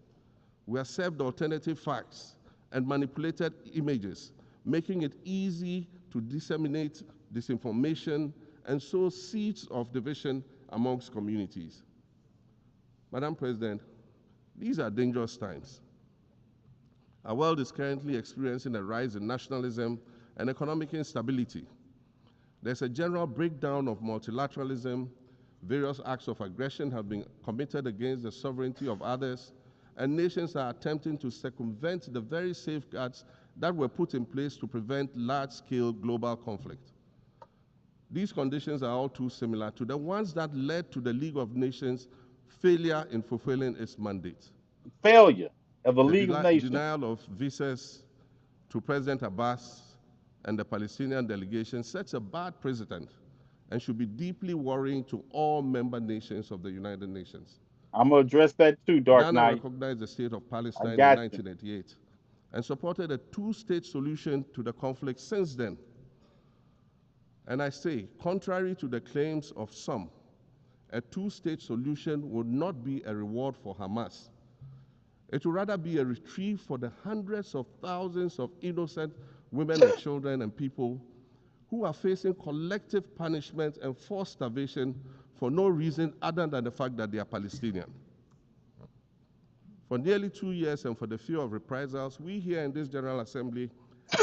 S4: We are served alternative facts and manipulated images, making it easy to disseminate disinformation and sow seeds of division amongst communities. Madam President, these are dangerous times. Our world is currently experiencing a rise in nationalism and economic instability. There's a general breakdown of multilateralism. Various acts of aggression have been committed against the sovereignty of others, and nations are attempting to circumvent the very safeguards that were put in place to prevent large-scale global conflict. These conditions are all too similar to the ones that led to the League of Nations' failure in fulfilling its mandate.
S1: Failure of the
S4: The
S1: League of Nations.
S4: denial of visas to President Abbas and the Palestinian delegation sets a bad precedent and should be deeply worrying to all member nations of the United Nations.
S1: I'm going to address that too, Dark
S4: Ghana
S1: Knight.
S4: recognized the state of
S1: I
S4: Palestine in
S1: got you.
S4: 1988 and supported a two-state solution to the conflict since then. And I say, contrary to the claims of some, a two-state solution would not be a reward for Hamas. It would rather be a reprieve for the hundreds of thousands of innocent women and children and people who are facing collective punishment and forced starvation for no reason other than the fact that they are Palestinian. For nearly 2 years and for the fear of reprisals, we here in this General Assembly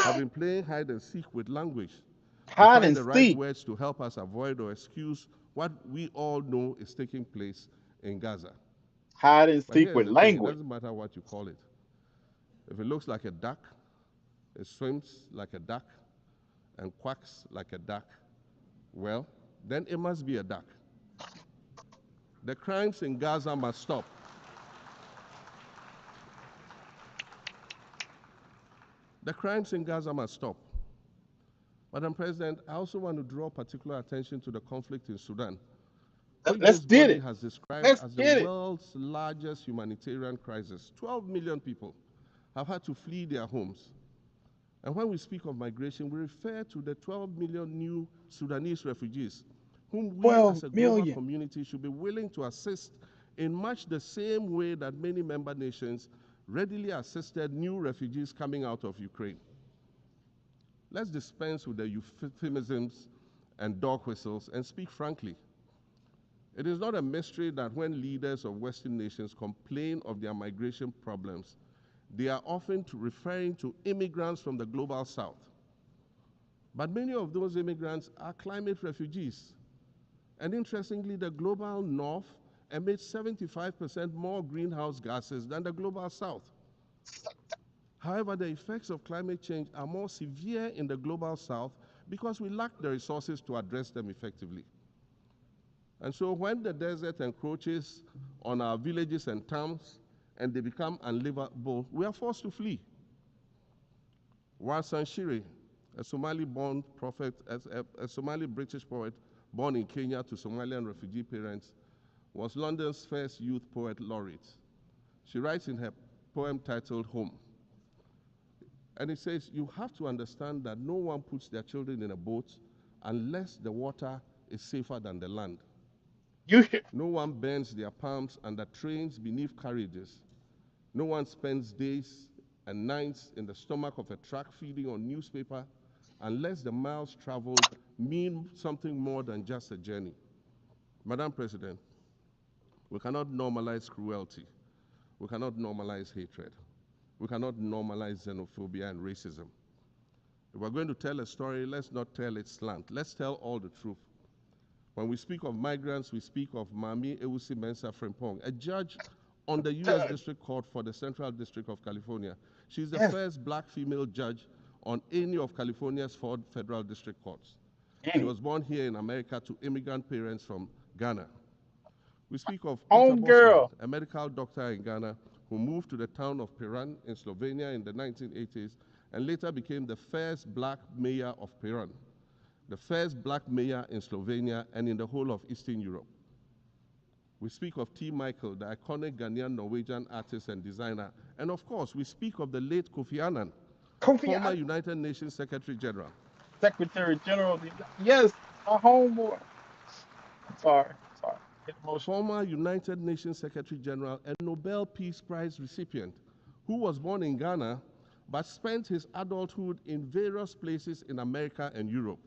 S4: have been playing hide and seek with language to
S1: Hide
S4: find
S1: and
S4: the right
S1: seek.
S4: words to help us avoid or excuse what we all know is taking place in Gaza.
S1: Hide and
S4: But
S1: seek
S4: here's
S1: with
S4: the thing, it
S1: language.
S4: doesn't matter what you call it. If it looks like a duck, it swims like a duck, and quacks like a duck, well, then it must be a duck. The crimes in Gaza must stop. The crimes in Gaza must stop. Madam President, I also want to draw particular attention to the conflict in Sudan, which
S1: Let's
S4: this
S1: get
S4: body
S1: it.
S4: has described
S1: Let's
S4: as
S1: get
S4: the
S1: it.
S4: world's largest humanitarian crisis. 12 million people have had to flee their homes. And when we speak of migration, we refer to the 12 million new Sudanese refugees, whom we
S1: 12
S4: as a global
S1: million.
S4: community should be willing to assist in much the same way that many member nations readily assisted new refugees coming out of Ukraine. Let's dispense with the euphemisms and dog whistles and speak frankly. It is not a mystery that when leaders of Western nations complain of their migration problems, they are often referring to immigrants from the global south. But many of those immigrants are climate refugees. And interestingly, the global north emits 75% more greenhouse gases than the global south. However, the effects of climate change are more severe in the global south because we lack the resources to address them effectively. And so when the desert encroaches on our villages and towns and they become unlivable, we are forced to flee. Warsan Shire, a Somali-born prophet, a Somali-British poet born in Kenya to Somalian refugee parents, was London's first youth poet laureate. She writes in her poem titled Home. And it says, you have to understand that no one puts their children in a boat unless the water is safer than the land. No one bends their palms under trains beneath carriages. No one spends days and nights in the stomach of a truck feeding on newspaper unless the miles traveled mean something more than just a journey. Madam President, we cannot normalize cruelty. We cannot normalize hatred. We cannot normalize xenophobia and racism. If we're going to tell a story, let's not tell it slant. Let's tell all the truth. When we speak of migrants, we speak of Mami Ewusi Mensah Frimpong, a judge on the U.S. District Court for the Central District of California. She's the first black female judge on any of California's 4 federal district courts. She was born here in America to immigrant parents from Ghana. We speak of Peter Bosman, a medical doctor in Ghana who moved to the town of Piran in Slovenia in the 1980s and later became the first black mayor of Piran, the first black mayor in Slovenia and in the whole of Eastern Europe. We speak of T. Michael, the iconic Ghanaian Norwegian artist and designer. And of course, we speak of the late Kofi Annan, former United Nations Secretary General.
S1: Secretary General, yes, my homeboy. Sorry.
S4: Former United Nations Secretary General and Nobel Peace Prize recipient, who was born in Ghana, but spent his adulthood in various places in America and Europe.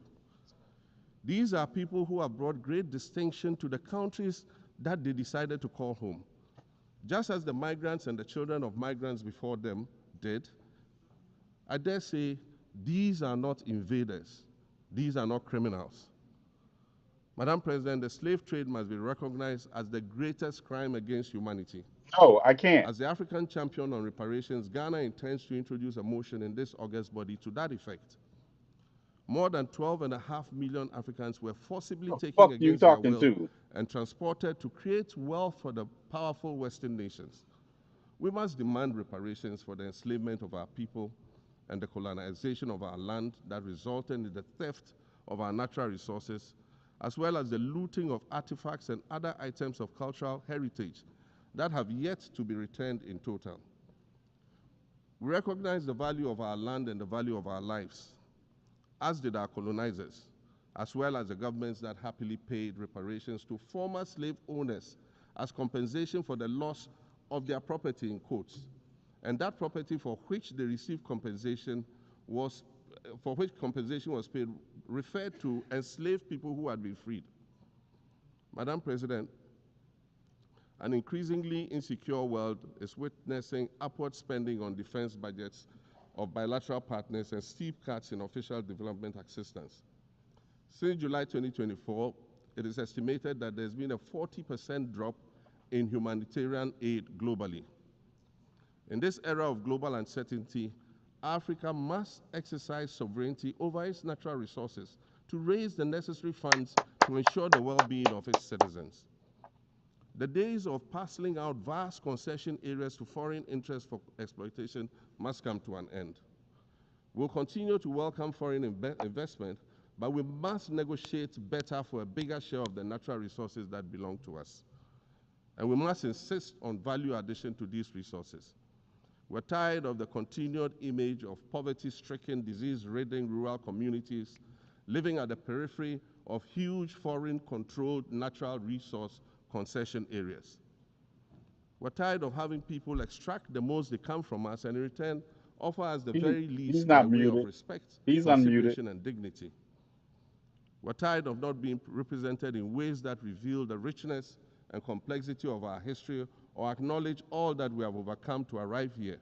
S4: These are people who have brought great distinction to the countries that they decided to call home. Just as the migrants and the children of migrants before them did, I dare say these are not invaders. These are not criminals. Madam President, the slave trade must be recognized as the greatest crime against humanity.
S1: No, I can't.
S4: As the African champion on reparations, Ghana intends to introduce a motion in this August body to that effect. More than 12.5 million Africans were forcibly
S1: The
S4: taken
S1: fuck you
S4: against their
S1: talking
S4: will
S1: to?
S4: and transported to create wealth for the powerful Western nations. We must demand reparations for the enslavement of our people and the colonization of our land that resulted in the theft of our natural resources, as well as the looting of artifacts and other items of cultural heritage that have yet to be returned in total. We recognize the value of our land and the value of our lives, as did our colonizers, as well as the governments that happily paid reparations to former slave owners as compensation for the loss of their property, in quotes, and that property for which they received compensation was paid referred to enslaved people who had been freed. Madam President, an increasingly insecure world is witnessing upward spending on defense budgets of bilateral partners and steep cuts in official development assistance. Since July 2024, it is estimated that there's been a 40% drop in humanitarian aid globally. In this era of global uncertainty, Africa must exercise sovereignty over its natural resources to raise the necessary funds to ensure the well-being of its citizens. The days of parceling out vast concession areas to foreign interests for exploitation must come to an end. We'll continue to welcome foreign investment, but we must negotiate better for a bigger share of the natural resources that belong to us. And we must insist on value addition to these resources. We're tired of the continued image of poverty-stricken, disease-ridden rural communities living at the periphery of huge foreign-controlled natural resource concession areas. We're tired of having people extract the most they can from us and in return offer us the very
S1: He's
S4: least by
S1: not
S4: way of
S1: muted.
S4: respect,
S1: He's unmuted.
S4: consideration, and dignity. We're tired of not being represented in ways that reveal the richness and complexity of our history or acknowledge all that we have overcome to arrive here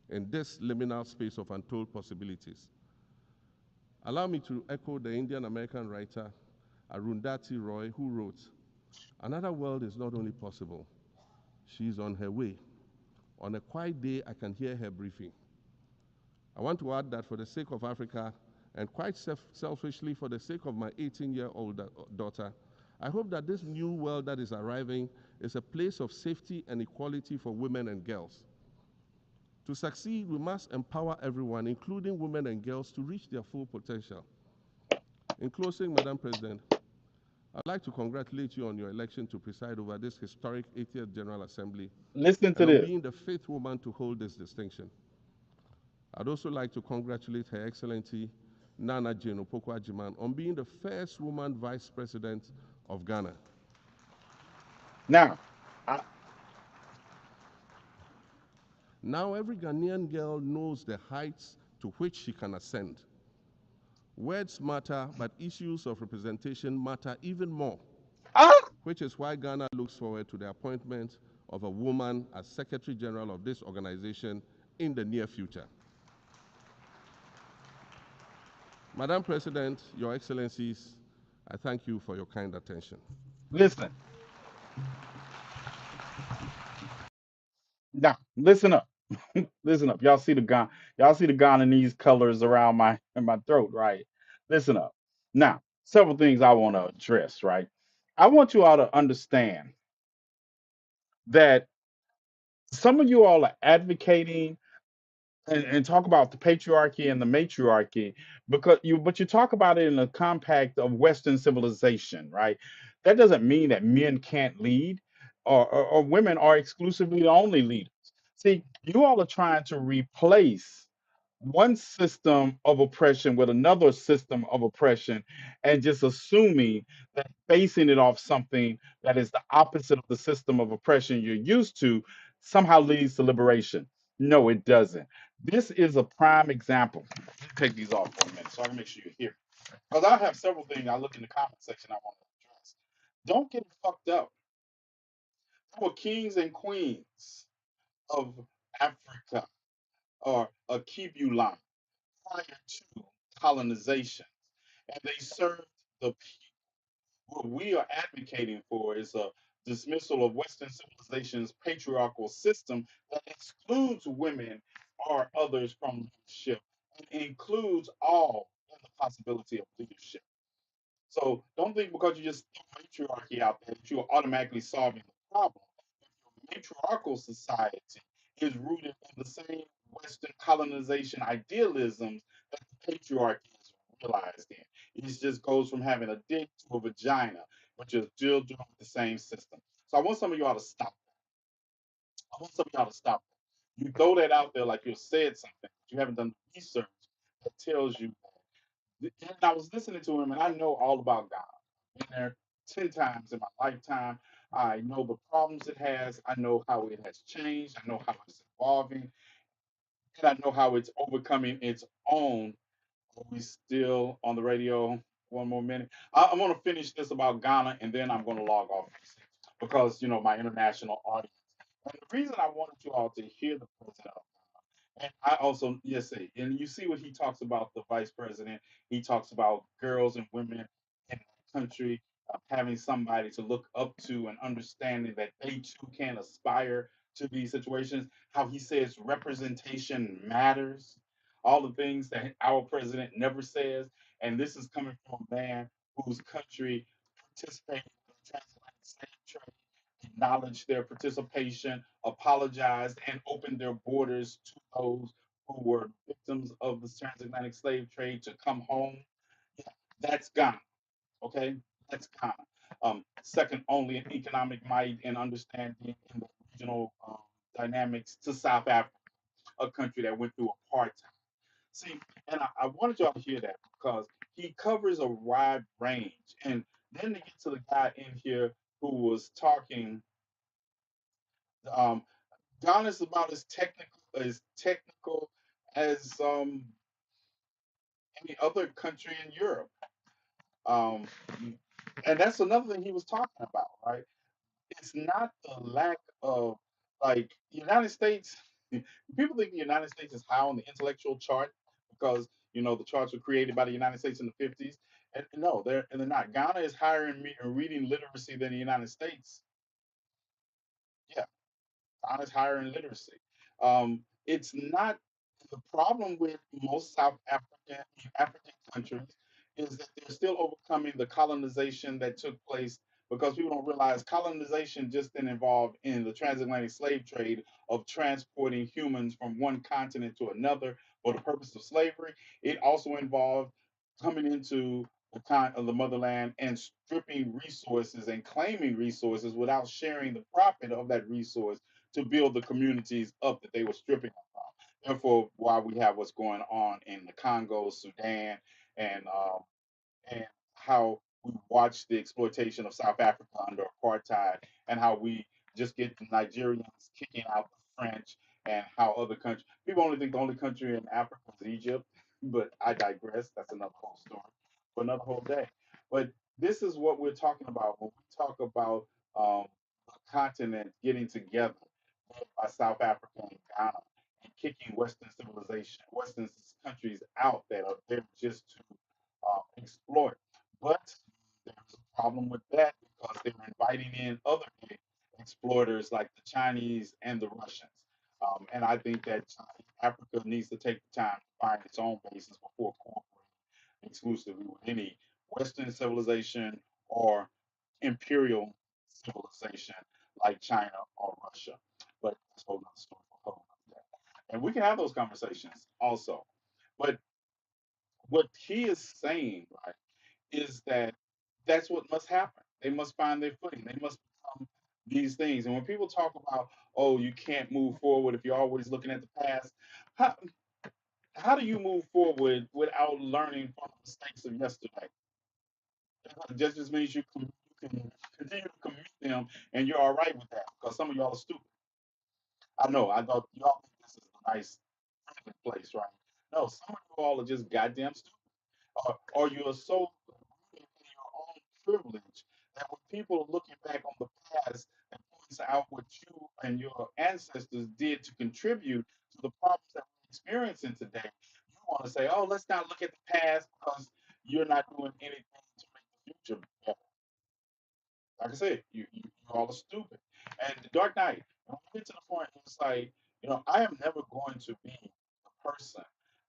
S4: in this liminal space of untold possibilities. Allow me to echo the Indian-American writer Arundhati Roy, who wrote, "Another world is not only possible, she is on her way. On a quiet day, I can hear her briefing." I want to add that for the sake of Africa, and quite selfishly for the sake of my 18-year-old daughter, I hope that this new world that is arriving is a place of safety and equality for women and girls. To succeed, we must empower everyone, including women and girls, to reach their full potential. In closing, Madam President, I'd like to congratulate you on your election to preside over this historic 80th General Assembly
S1: Listen to
S4: and on
S1: this.
S4: being the fifth woman to hold this distinction. I'd also like to congratulate Her Excellency Nana Jane Opoku-Agyeman on being the first woman Vice President of Ghana.
S1: Now,
S4: Now every Ghanaian girl knows the heights to which she can ascend. Words matter, but issues of representation matter even more, which is why Ghana looks forward to the appointment of a woman as Secretary General of this organization in the near future. Madam President, Your Excellencies, I thank you for your kind attention.
S1: listen. Now, listen up. Listen up. Y'all see the Guyanese colors around my throat, right? Listen up. Now, several things I want to address, right? I want you all to understand that some of you all are advocating and talk about the patriarchy and the matriarchy but you talk about it in the compact of Western civilization, right? That doesn't mean that men can't lead or women are exclusively the only leaders. See, you all are trying to replace one system of oppression with another system of oppression and just assuming that basing it off something that is the opposite of the system of oppression you're used to somehow leads to liberation. No, it doesn't. This is a prime example. Let me take these off for a minute so I can make sure you hear. Because I have several things I look in the comment section I want to address. Don't get it fucked up. There were kings and queens of Africa or a Kibulan. prior to colonization, and they served the people. What we are advocating for is a dismissal of Western civilization's patriarchal system that excludes women or others from leadership and includes all in the possibility of leadership. So don't think because you just throw matriarchy out there that you are automatically solving the problem. If your matriarchal society is rooted in the same Western colonization idealisms that the patriarchy is realized in, it just goes from having a dick to a vagina, but you're still dealing with the same system. So I want some of y'all to stop that. I want some of y'all to stop that. You throw that out there like you said something, but you haven't done the research that tells you and I was listening to him, and I know all about God. Been there 10 times in my lifetime. I know the problems it has. I know how it has changed. I know how it's evolving, and I know how it's overcoming its own. Are we still on the radio? One more minute. I'm going to finish this about Ghana, and then I'm going to log off because my international audience. And the reason I wanted you all to hear the president and I also, yes, and you see what he talks about the vice president. He talks about girls and women in the country having somebody to look up to and understanding that they too can aspire to these situations. How he says representation matters. All the things that our president never says. And this is coming from a man whose country participated in the transatlantic slave trade, acknowledged their participation, apologized, and opened their borders to those who were victims of the transatlantic slave trade to come home. Yeah, that's Ghana. Okay, that's Ghana. Second only in economic might and understanding in the regional dynamics to South Africa, a country that went through apartheid. See, and I wanted y'all to hear that because he covers a wide range. And then to get to the guy in here who was talking, um, Ghana is about as technical as any other country in Europe. Um, and that's another thing he was talking about, right? It's not the lack of like the United States. People think the United States is high on the intellectual chart because the charts were created by the United States in the 50s. And no, they're not. Ghana is higher in reading literacy than the United States. Yeah, honest higher in literacy. It's not the problem with most African countries is that they're still overcoming the colonization that took place because people don't realize colonization just didn't involve in the transatlantic slave trade of transporting humans from one continent to another for the purpose of slavery. It also involved coming into the motherland and stripping resources and claiming resources without sharing the profit of that resource to build the communities up that they were stripping them from. Therefore, why we have what's going on in the Congo, Sudan, and and how we watch the exploitation of South Africa under apartheid, and how we just get the Nigerians kicking out the French, and how other countries. People only think the only country in Africa is Egypt, but I digress. That's another whole story for another whole day. But this is what we're talking about when we talk about a continent getting together by South Africa and Ghana and kicking Western civilization, Western countries out that are there just to exploit. But there's a problem with that because they're inviting in other big exploiters like the Chinese and the Russians. And I think that Africa needs to take the time to find its own basis before cooperating exclusively with any Western civilization or imperial civilization like China or Russia. But that's a whole nother story for a whole nother day. And we can have those conversations also. But what he is saying, right, is that that's what must happen. They must find their footing. They must become these things. And when people talk about, oh, you can't move forward if you're always looking at the past, how, how do you move forward without learning from the mistakes of yesterday? That just means you can continue to commit them and you're all right with that because some of y'all are stupid. I know. I thought y'all think this is a nice, friendly place, right? No, some of you all are just goddamn stupid. Or you're so rooted in your own privilege that when people are looking back on the past and points out what you and your ancestors did to contribute to the problems that we're experiencing today, you want to say, oh, let's not look at the past because you're not doing anything to make the future better. Like I said, you all are stupid. And the Dark Knight, when we get to the point, it's like, I am never going to be a person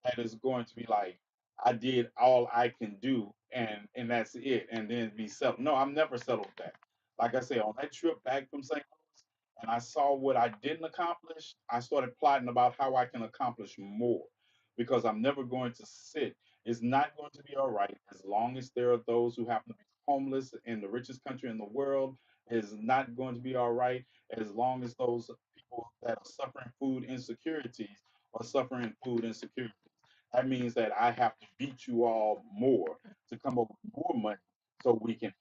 S1: that is going to be like, I did all I can do and that's it, and then be settled. No, I'm never settled with that. Like I said, on that trip back from St. Louis, and I saw what I didn't accomplish, I started plotting about how I can accomplish more. Because I'm never going to sit. It's not going to be all right as long as there are those who happen to be homeless in the richest country in the world. Is not going to be all right as long as those people that are suffering food insecurities are suffering food insecurities. That means that I have to beat you all more to come up with more money so we can.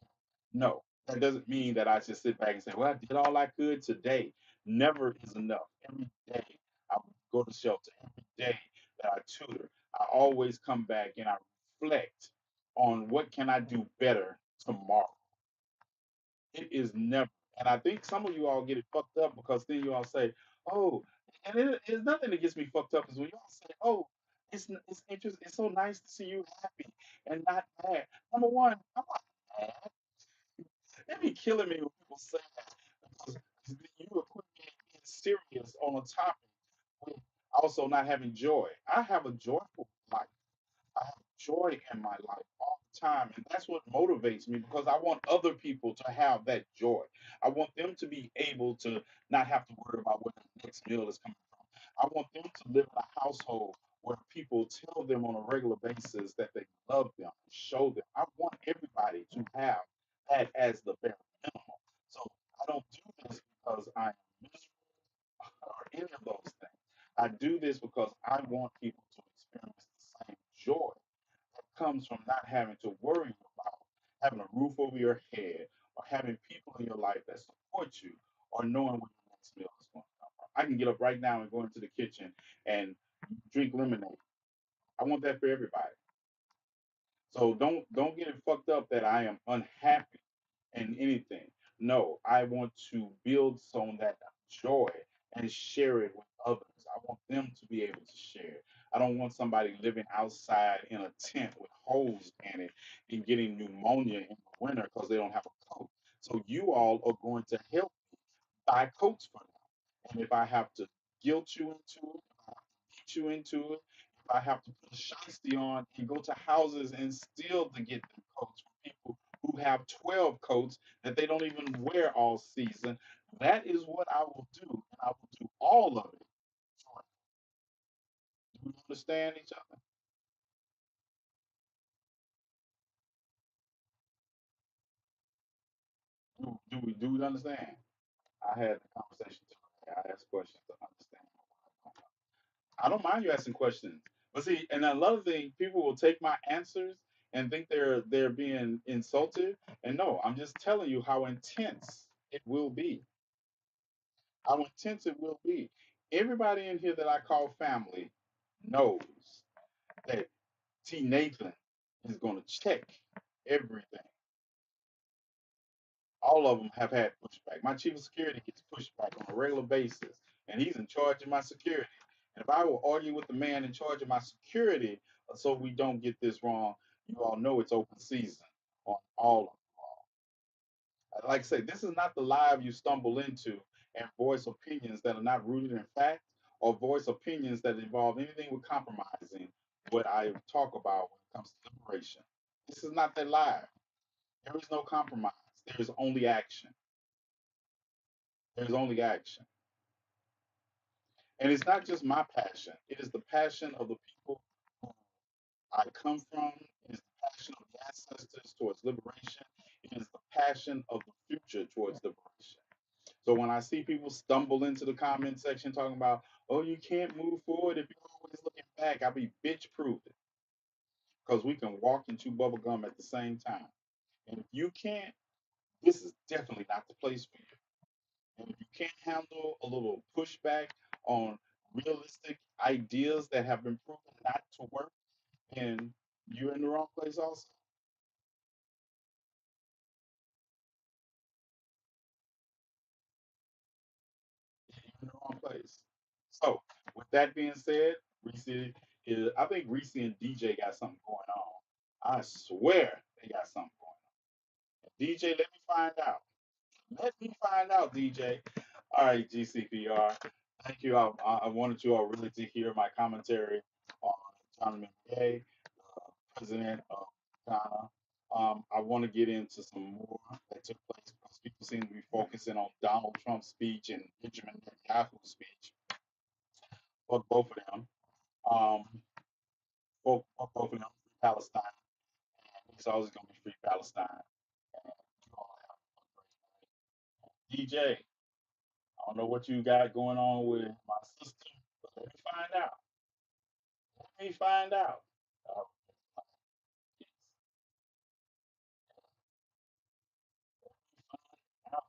S1: No, that doesn't mean that I should sit back and say, well, I did all I could today. Never is enough. Every day I go to shelter. Every day that I tutor, I always come back and I reflect on what can I do better tomorrow. It is never. And I think some of you all get it fucked up because then you all say, oh, and it's nothing that gets me fucked up is when you all say, oh, it's interesting. It's so nice to see you happy and not mad. Number one, I'm not mad. It be killing me when people say that because you equate being serious on a topic with also not having joy. I have a joyful life. I have joy in my life all the time. And that's what motivates me because I want other people to have that joy. I want them to be able to not have to worry about where the next meal is coming from. I want them to live in a household where people tell them on a regular basis that they love them, show them. I want everybody to have that as the bare minimum. So I don't do this because I'm miserable or any of those things. I do this because I want people to experience the same joy that comes from not having to worry about having a roof over your head or having people in your life that support you or knowing where your next meal is going to come from. I can get up right now and go into the kitchen and drink lemonade. I want that for everybody. So don't get it fucked up that I am unhappy in anything. No, I want to build on that joy and share it with others. I want them to be able to share. I don't want somebody living outside in a tent with holes in it and getting pneumonia in the winter because they don't have a coat. So you all are going to help buy coats for them. And if I have to guilt you into it, if I have to beat you into it, if I have to put a shiesty on and go to houses and steal to get them coats from people who have 12 coats that they don't even wear all season, that is what I will do. And I will do all of it for you. Do we understand each other? Do we understand? I had the conversation too. I asked questions to understand. I don't mind you asking questions. But see, and another thing, people will take my answers and think they're being insulted. And no, I'm just telling you how intense it will be. How intense it will be. Everybody in here that I call family knows that TNathan is going to check everything. All of them have had pushback. My chief of security gets pushback on a regular basis, and he's in charge of my security. And if I will argue with the man in charge of my security, so we don't get this wrong, you all know it's open season on all of them. Like I say, this is not the live you stumble into and voice opinions that are not rooted in fact or voice opinions that involve anything with compromising what I talk about when it comes to liberation. This is not that live. There is no compromise. There is only action. There's only action. And it's not just my passion, it is the passion of the people who I come from. It is the passion of the ancestors towards liberation. It is the passion of the future towards liberation. So when I see people stumble into the comment section talking about, oh, you can't move forward if you're always looking back, I'll be bitch proof it. Because we can walk and chew bubble gum at the same time. And if you can't, this is definitely not the place for you. And if you can't handle a little pushback on realistic ideas that have been proven not to work, then you're in the wrong place also. You're in the wrong place. So, with that being said, Reese, is I think Reese and DJ got something going on. I swear they got something going on. DJ, let me find out. Let me find out, DJ. All right, GCPR. Thank you. I wanted you all really to hear my commentary on John McGay, president of Ghana. I want to get into some more that took place because people seem to be focusing on Donald Trump's speech and Benjamin Netanyahu's speech. Fuck both of them. Um, fuck both of them. Free Palestine. And it's always going to be free Palestine. And you all have a great night. DJ, I don't know what you got going on with my sister, but let me find out. Let me find out. Uh, yes,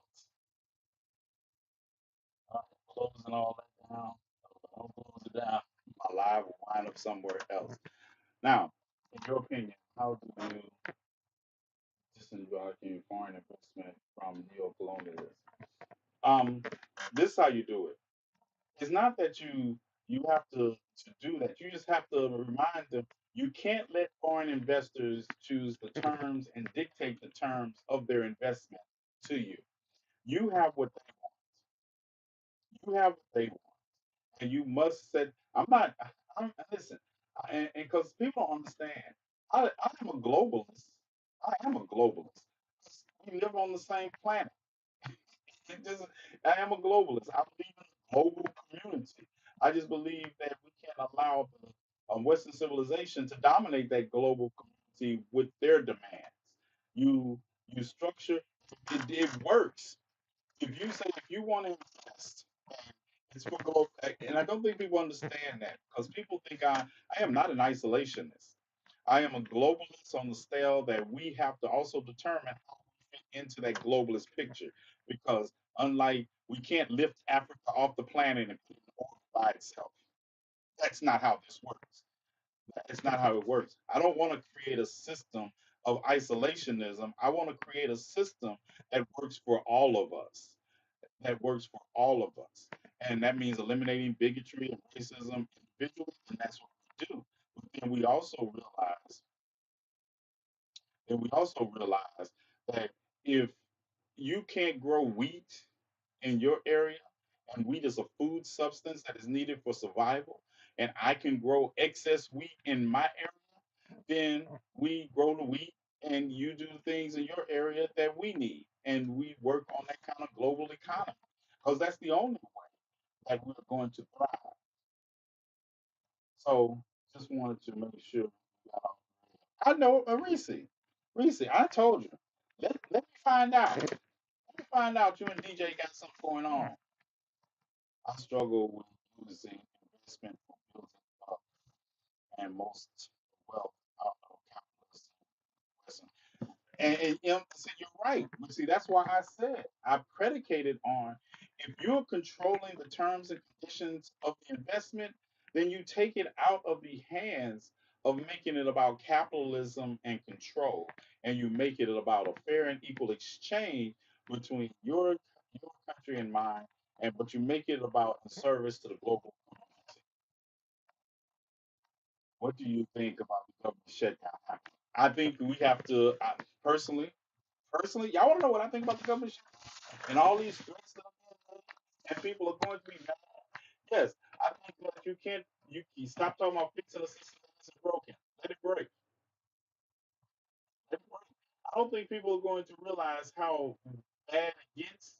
S1: out. Closing all that down. Don't close it down. My live will wind up somewhere else. Now, in your opinion, how do you disembark in foreign investment from neocolonialism? Um, this is how you do it. It's not that you have to do that. You just have to remind them you can't let foreign investors choose the terms and dictate the terms of their investment to you. You have what you have what they want, and you must set. I'm not. I'm listen, and because people don't understand, I am a globalist. I am a globalist. We live on the same planet. It doesn't, I am a globalist. I believe in the global community. I just believe that we can't allow the Western civilization to dominate that global community with their demands. You you structure it works. If you say if you want to invest, and it's for global, and I don't think people understand that because people think I am not an isolationist. I am a globalist on the scale that we have to also determine how we fit into that globalist picture because unlike we can't lift Africa off the planet and put it in orbit by itself. That's not how this works. That's not how it works. I don't want to create a system of isolationism. I want to create a system that works for all of us that works for all of us. And that means eliminating bigotry and racism individually, and that's what we do. But then we also realize that if you can't grow wheat in your area, and wheat is a food substance that is needed for survival, and I can grow excess wheat in my area, then we grow the wheat and you do things in your area that we need. And we work on that kind of global economy because that's the only that we're going to thrive. So just wanted to make sure. Uh, I know, Reese. Reese, I told you. Let me find out. Let me find out you and DJ got something going on. I struggle with using investment for building up and most wealth out of capitalism. And you know, so you're right. But see, that's why I said I predicated on if you're controlling the terms and conditions of the investment, then you take it out of the hands of making it about capitalism and control, and you make it about a fair and equal exchange between your country and mine, and but you make it about a service to the global community. What do you think about the government shutdown happening? I think we have to personally, y'all want to know what I think about the government and all these threats that are being made, and people are going to be mad. Yes, I think that you stop talking about fixing a system that isn't broken. Let it break. Let it break. I don't think people are going to realize how bad it gets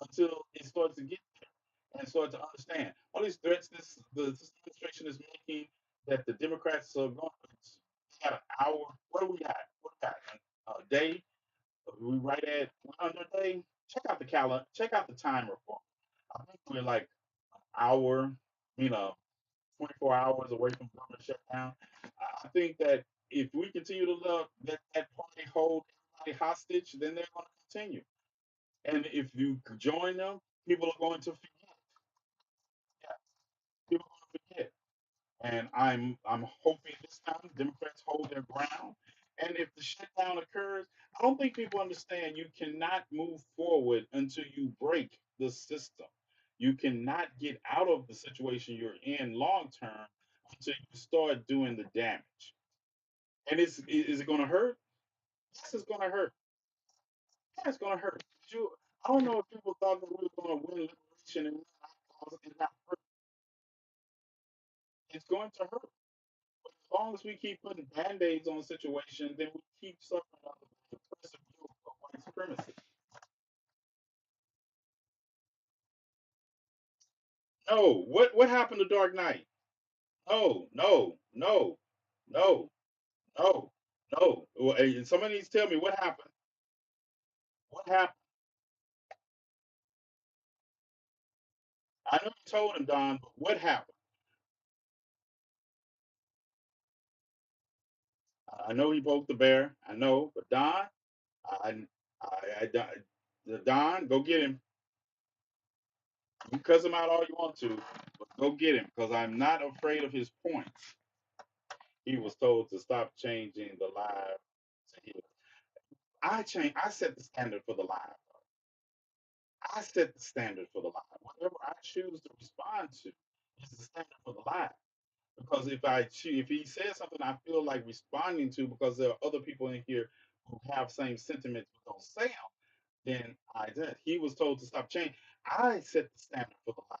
S1: until it starts to get there and start to understand all these threats this administration is making that the Democrats are going. They got an hour. What do we got? What do we got? A day we right at 100 day. Check out the calendar. Check out the timer for. I think we're like an hour, 24 hours away from government shutdown. I think that if we continue to let that party hold everybody hostage, then they're going to continue. And if you join them, people are going to forget. Yeah, people are going to forget. And I'm hoping this time Democrats hold their ground. And if the shutdown occurs, I don't think people understand you cannot move forward until you break the system. You cannot get out of the situation you're in long term until you start doing the damage. And is it going to hurt? Yes, it's going to hurt. Yeah, it's going to hurt. You, I don't know if people thought that we were going to win liberation and not hurt. It's going to hurt. But as long as we keep putting band-aids on situations, then we keep suffering under the oppressive yoke of white supremacy. No, what happened to Dark Knight? No, no, no, no, no, no. Well, somebody needs to tell me what happened. What happened? I know you told him, Don, but what happened? I know he broke the bear. I know, but Don, I, Don, go get him. You cuss him out all you want to, but go get him because I'm not afraid of his points. He was told to stop changing the live to his. I set the standard for the live. I set the standard for the live. Whatever I choose to respond to is the standard for the live. Because if he says something I feel like responding to, because there are other people in here who have same sentiments but don't say them, then I did. He was told to stop change. I set the standard for the live.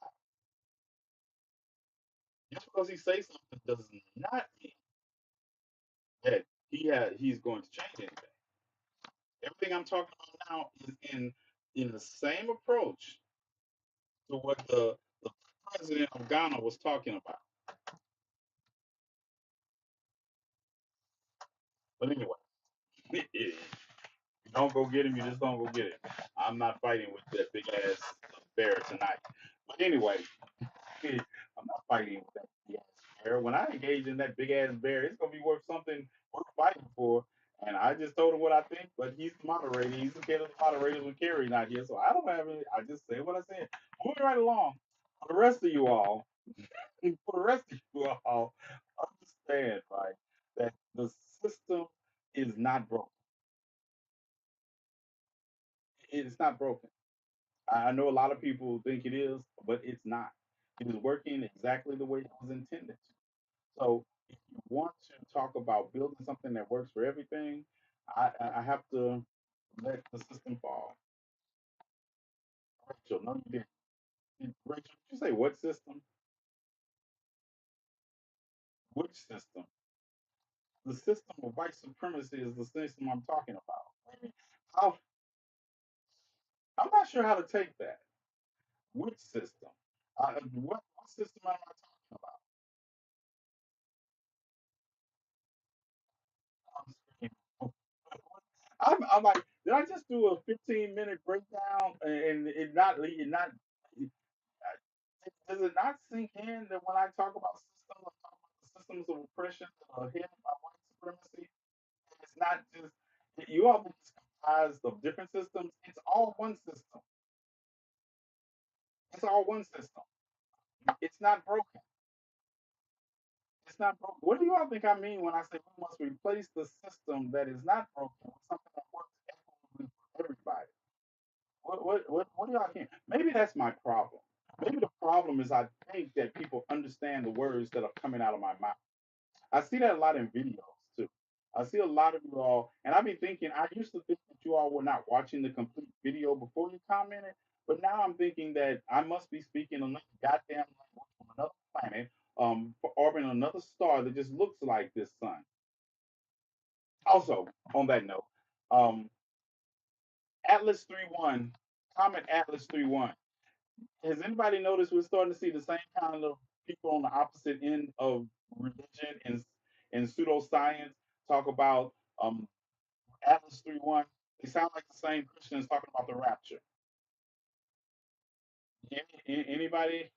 S1: Just because he says something does not mean that he's going to change anything. Everything I'm talking about now is in the same approach to what the president of Ghana was talking about. But anyway, you don't go get him, you just don't go get him. I'm not fighting with that big ass bear tonight. But anyway, I'm not fighting with that big ass bear. When I engage in that big ass bear, it's gonna be worth something worth fighting for. And I just told him what I think, but he's the moderator. He's the head of the moderators when Kerry's not here, so I don't have any. I just say what I said. Moving right along. For the rest of you all, for the rest of you all, understand, right, that the system is not broken. It's not broken. I know a lot of people think it is, but it's not. It is working exactly the way it was intended to. So if you want to talk about building something that works for everything, I have to let the system fall. Rachel, no, you didn't. Rachel, did you say what system? Which system? The system of white supremacy is the system I'm talking about. How, I'm not sure how to take that. Which system? What system am I talking about? I'm screaming. I'm like, did I just do a 15-minute breakdown and does it not sink in that when I talk about systems, I'm talking about the systems of oppression that are headed by white supremacy? It's not just you all think it's comprised of different systems. It's all one system. It's all one system. It's not broken. It's not broken. What do you all think I mean when I say we must replace the system that is not broken with something that works equitably for everybody? What do y'all think? Maybe that's my problem. Maybe the problem is I think that people understand the words that are coming out of my mouth. I see that a lot in videos too. I see a lot of you all, and I've been thinking, I used to think that you all were not watching the complete video before you commented, but now I'm thinking that I must be speaking another goddamn language from another planet, orbiting another star that just looks like this sun. Also, on that note, um, Atlas 31, Comet Atlas 31. Has anybody noticed we're starting to see the same kind of people on the opposite end of religion and pseudoscience talk about Atlas 3-1? They sound like the same Christians talking about the rapture. Anybody?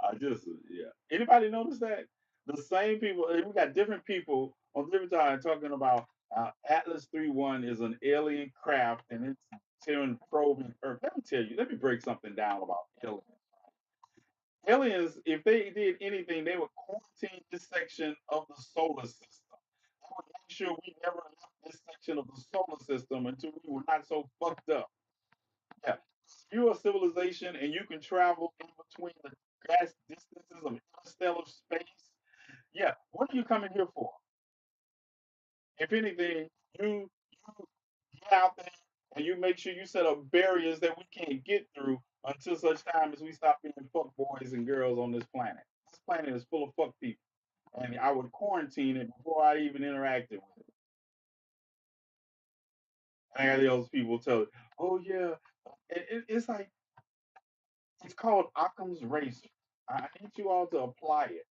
S1: I just, yeah. Anybody notice that? The same people, we got different people on different times talking about Atlas 3-1 is an alien craft and it's tearing probing Earth. Let me tell you, let me break something down about aliens. Aliens, if they did anything, they would quarantine this section of the solar system. They would make sure we never left this section of the solar system until we were not so fucked up. Yeah. You're a civilization and you can travel in between the vast distances of interstellar space. Yeah, what are you coming here for? If anything, you get out there and you make sure you set up barriers that we can't get through until such time as we stop being fuck boys and girls on this planet. This planet is full of fuck people, and I would quarantine it before I even interacted with it. I got those people tell it, oh yeah, it's like it's called Occam's razor. I need you all to apply it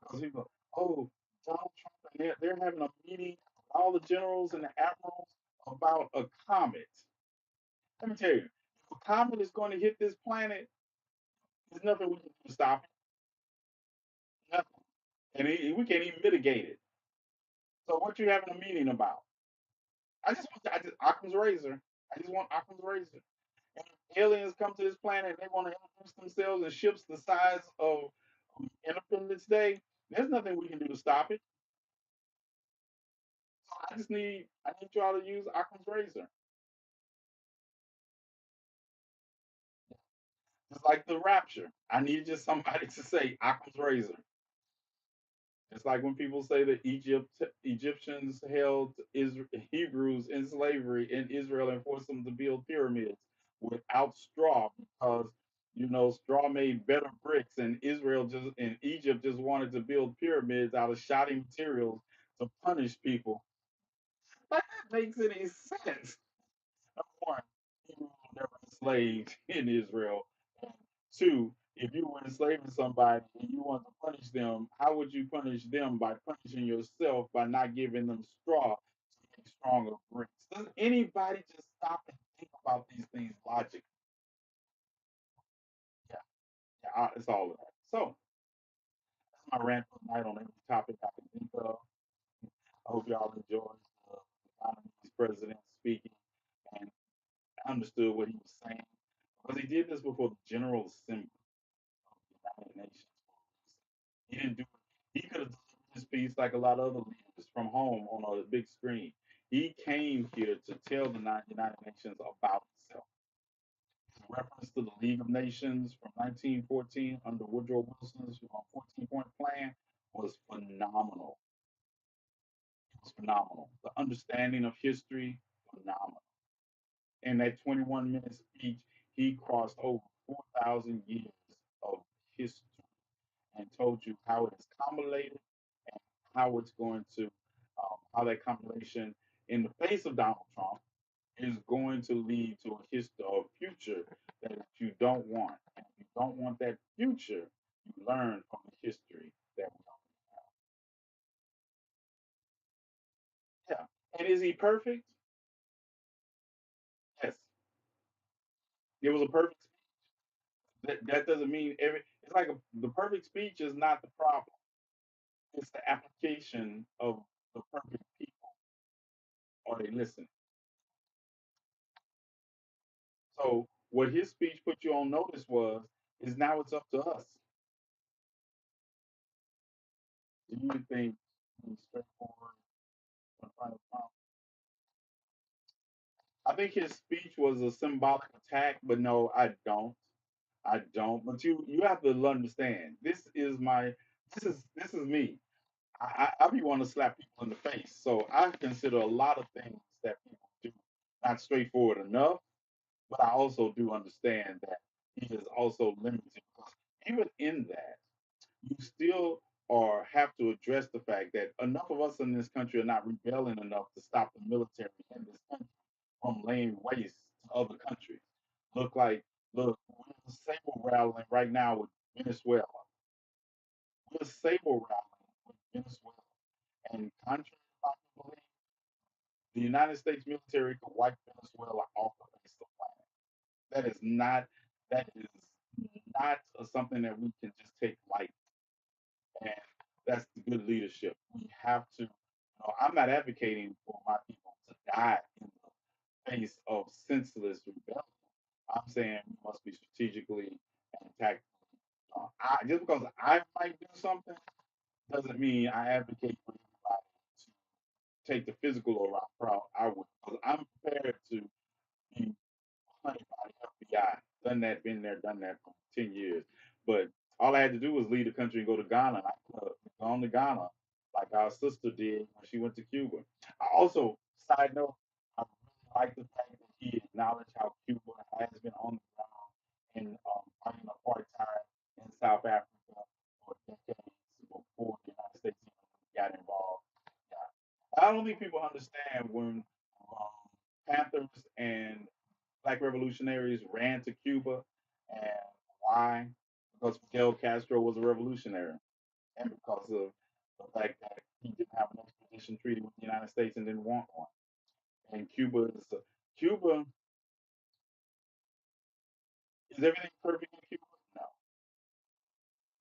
S1: because people, oh, Donald Trump, and they're having a meeting, all the generals and the admirals about a comet. Let me tell you, if a comet is going to hit this planet, there's nothing we can do to stop it. Nothing. And we can't even mitigate it. So what you having a meeting about? I just Occam's razor. I just want Occam's razor. And if aliens come to this planet and they want to introduce themselves in ships the size of Independence Day, there's nothing we can do to stop it. So I need y'all to use Occam's razor. Just like the rapture. I need just somebody to say Occam's razor. It's like when people say that Egyptians held Hebrews in slavery in Israel and forced them to build pyramids without straw because straw made better bricks, and Egypt just wanted to build pyramids out of shoddy materials to punish people. Like that makes any sense? One, Hebrews were never enslaved in Israel. And two, if you were enslaving somebody and you want to punish them, how would you punish them? By punishing yourself by not giving them straw to make stronger bricks. Does anybody just stop and think about these things logically? Yeah, yeah, it's all of that. So that's my rant for tonight on every topic I can think of. I hope y'all enjoyed the economy's president speaking and understood what he was saying because he did this before the General Assembly of the United Nations. He didn't do it. He could have delivered his speech like a lot of other leaders from home on a big screen. He came here to tell the United Nations about himself. His reference to the League of Nations from 1914 under Woodrow Wilson's 14-point plan was phenomenal. It was phenomenal. The understanding of history, phenomenal. In that 21-minute speech, he crossed over 4,000 years of history and told you how it is accumulated and how it's going to, how that combination in the face of Donald Trump is going to lead to a future that you don't want. And if you don't want that future, you learn from the history that we have. Yeah. And is he perfect? Yes. It was a perfect that doesn't mean it's like the perfect speech is not the problem. It's the application of the perfect people. Are they listening? So what his speech put you on notice was is now it's up to us. Do you think he's straightforward in front of Trump? I think his speech was a symbolic attack, but no, I don't. I don't. But you have to understand. This is me. I be wanting to slap people in the face. So I consider a lot of things that people do not straightforward enough, but I also do understand that he is also limited because even in that, you still are have to address the fact that enough of us in this country are not rebelling enough to stop the military in this country from laying waste to other countries. Look, we're saber rattling right now with Venezuela. We're saber rattling with Venezuela. And contrary to popular belief, the United States military could wipe Venezuela off the face of the planet. That is not something that we can just take lightly. And that's the good leadership. We have to, I'm not advocating for my people to die in the face of senseless rebellion. I'm saying we must be strategically and tactically. Just because I might do something doesn't mean I advocate for everybody to take the physical route. I would, because I'm prepared to be hunted by the FBI. Done that, been there, done that for 10 years. But all I had to do was leave the country and go to Ghana. I could have gone to Ghana like our sister did when she went to Cuba. I also, side note, I really like the fact that he acknowledged how Cuba has been on the ground and fighting apartheid in South Africa for decades before the United States even got involved. Yeah. I don't think people understand when Panthers and Black revolutionaries ran to Cuba, and why? Because Fidel Castro was a revolutionary, and because of the fact that he didn't have an extradition treaty with the United States and didn't want one. And Cuba is everything perfect in Cuba? No,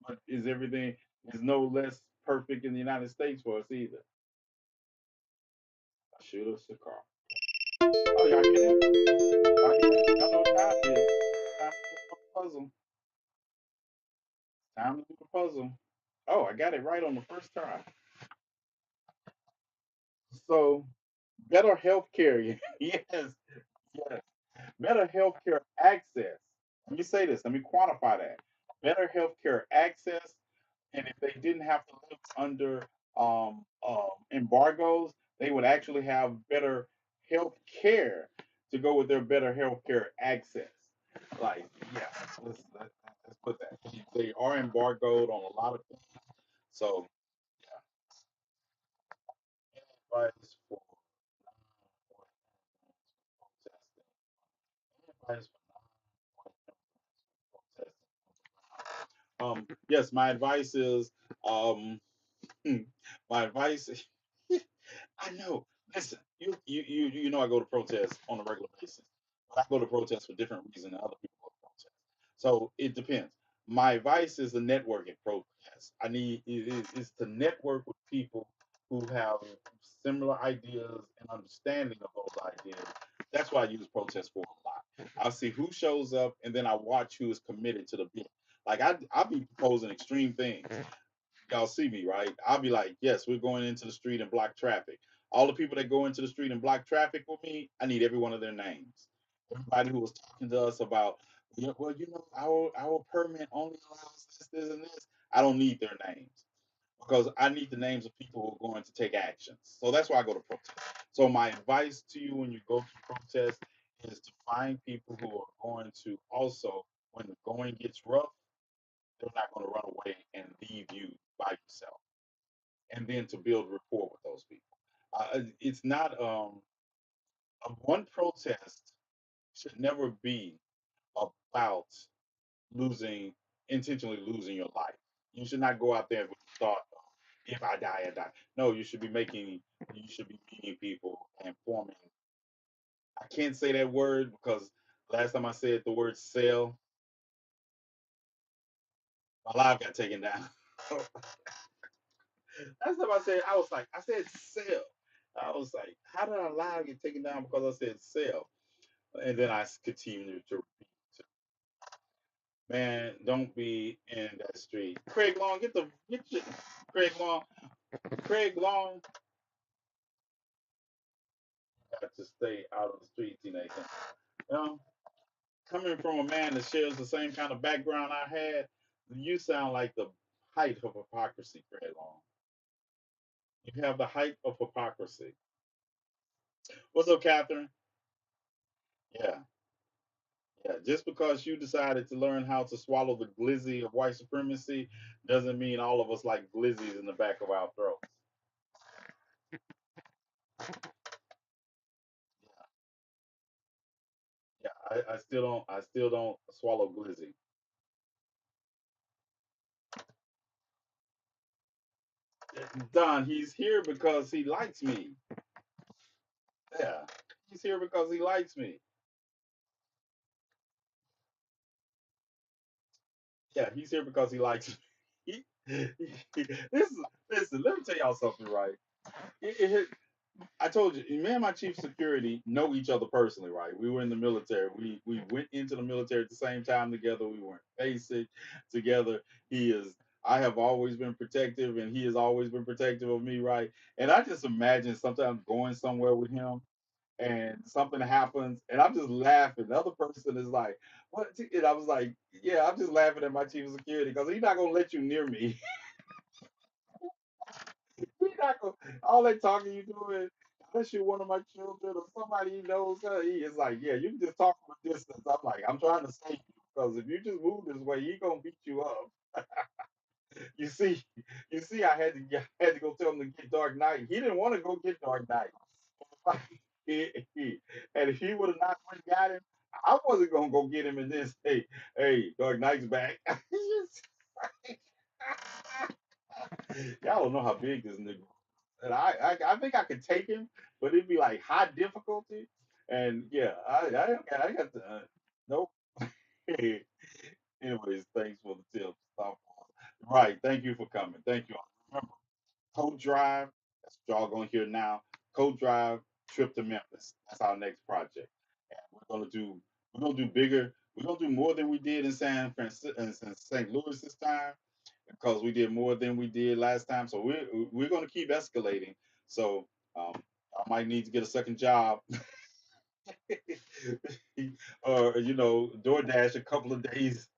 S1: but is no less perfect in the United States for us either. I shoot us a car. Oh, y'all get it? Y'all get it? Y'all know what time it is? Time to do the puzzle. Time to do the puzzle. Oh, I got it right on the first try. So better healthcare. Yes, yes. Better healthcare access. Let me say this. Let me quantify that. Better healthcare access, and if they didn't have to live under embargoes, they would actually have better health care to go with their better healthcare access. Like, yeah, let's put that. They are embargoed on a lot of things. So, yeah, any advice for protesting? Any advice for protesting? Yes, my advice is, um, my advice. I know. Listen, you know I go to protests on a regular basis, but I go to protests for different reasons than other people go to protests. So it depends. My advice is a networking protest. I need is to network with people who have similar ideas and understanding of those ideas. That's why I use protests for a lot. I'll see who shows up, and then I watch who is committed to the bit. Like I'll be proposing extreme things. Y'all see me, right? I'll be like, yes, we're going into the street and block traffic. All the people that go into the street and block traffic with me, I need every one of their names. Everybody who was talking to us about, yeah, well, our permit only allows this, and this. I don't need their names because I need the names of people who are going to take actions. So that's why I go to protest. So my advice to you when you go to protest is to find people who are going to also, when the going gets rough, they're not going to run away and leave you by yourself, and then to build rapport with those people. It's not one protest should never be about losing intentionally losing your life. You should not go out there with the thought of, if I die, I die. No, you should be meeting people and forming. I can't say that word because last time I said the word sell, my life got taken down. Last time I said sell. I was like, how did our live get taken down because I said sell? And then I continued to repeat, man, don't be in that street. Craig Long, get your Craig Long. Craig Long got to stay out of the street, TNathan. You know, coming from a man that shares the same kind of background I had, you sound like the height of hypocrisy, Craig Long. You have the height of hypocrisy. What's up, Catherine? Yeah. Yeah, just because you decided to learn how to swallow the glizzy of white supremacy doesn't mean all of us like glizzies in the back of our throats. Yeah, I still don't swallow glizzy. Don, he's here because he likes me. Yeah, he's here because he likes me. Yeah, he's here because he likes me. Listen, listen, let me tell y'all something, right? It, I told you, me and my chief security know each other personally, right? We were in the military. We went into the military at the same time together. We were basic together. He is. I have always been protective, and he has always been protective of me, right? And I just imagine sometimes going somewhere with him, and something happens, and I'm just laughing. The other person is like, "What?" And I was like, "Yeah, I'm just laughing at my chief of security because he's not gonna let you near me. He's not gonna. All that talking you doing, unless you're one of my children or somebody he knows." He is like, "Yeah, you can just talk from a distance." I'm like, "I'm trying to save you because if you just move this way, he gonna beat you up." You see, I had to go tell him to get Dark Knight. He didn't want to go get Dark Knight. And if he would have not went and got him, I wasn't gonna go get him in this. Hey, Dark Knight's back. Y'all don't know how big this nigga was. And I think I could take him, but it'd be like high difficulty. And yeah, I got the nope. Anyways, thanks for the tip. Right, thank you for coming. Thank you. Remember, Code Drive, that's what y'all gonna hear now. Code Drive, trip to Memphis. That's our next project. And we're gonna do bigger. We're gonna do more than we did in San Francisco and St. Louis this time because we did more than we did last time. So we're gonna keep escalating. So I might need to get a second job or DoorDash a couple of days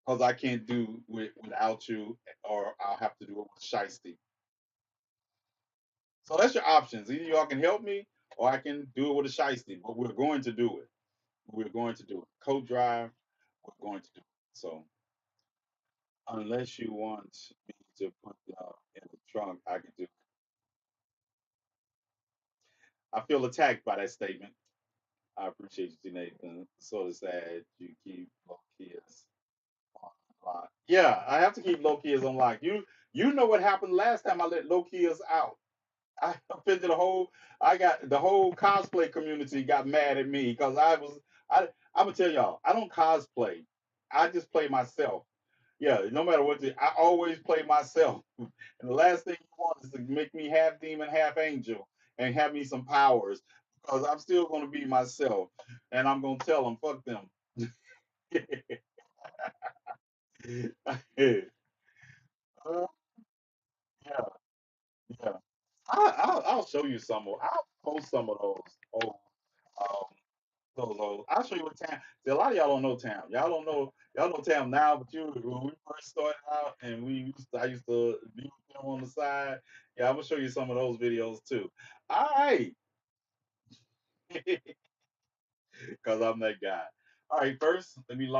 S1: because I can't do without you, or I'll have to do it with Shiesty. So that's your options. Either y'all can help me, or I can do it with a Shiesty. But we're going to do it. We're going to do it. Code Drive. We're going to do it. So unless you want me to put in the trunk, I can do it. I feel attacked by that statement. I appreciate you, Nathan. Sort of sad you keep low kids on lock. Yeah, I have to keep low kids on lock. You know what happened last time I let low kids out. I offended the whole. I got the whole cosplay community got mad at me because I'm gonna tell y'all. I don't cosplay. I just play myself. Yeah, no matter what. I always play myself. And the last thing you want is to make me half demon, half angel, and have me some powers because I'm still gonna be myself, and I'm gonna tell them fuck them. Uh, yeah, yeah. I'll show you some. I'll post some of those old um, those. I'll show you what Tam. See, a lot of y'all don't know Tam. Y'all know Tam now, but when we first started out and I used to be with them on the side. Yeah, I'm gonna show you some of those videos too. All right, because I'm that guy. All right, first let me log.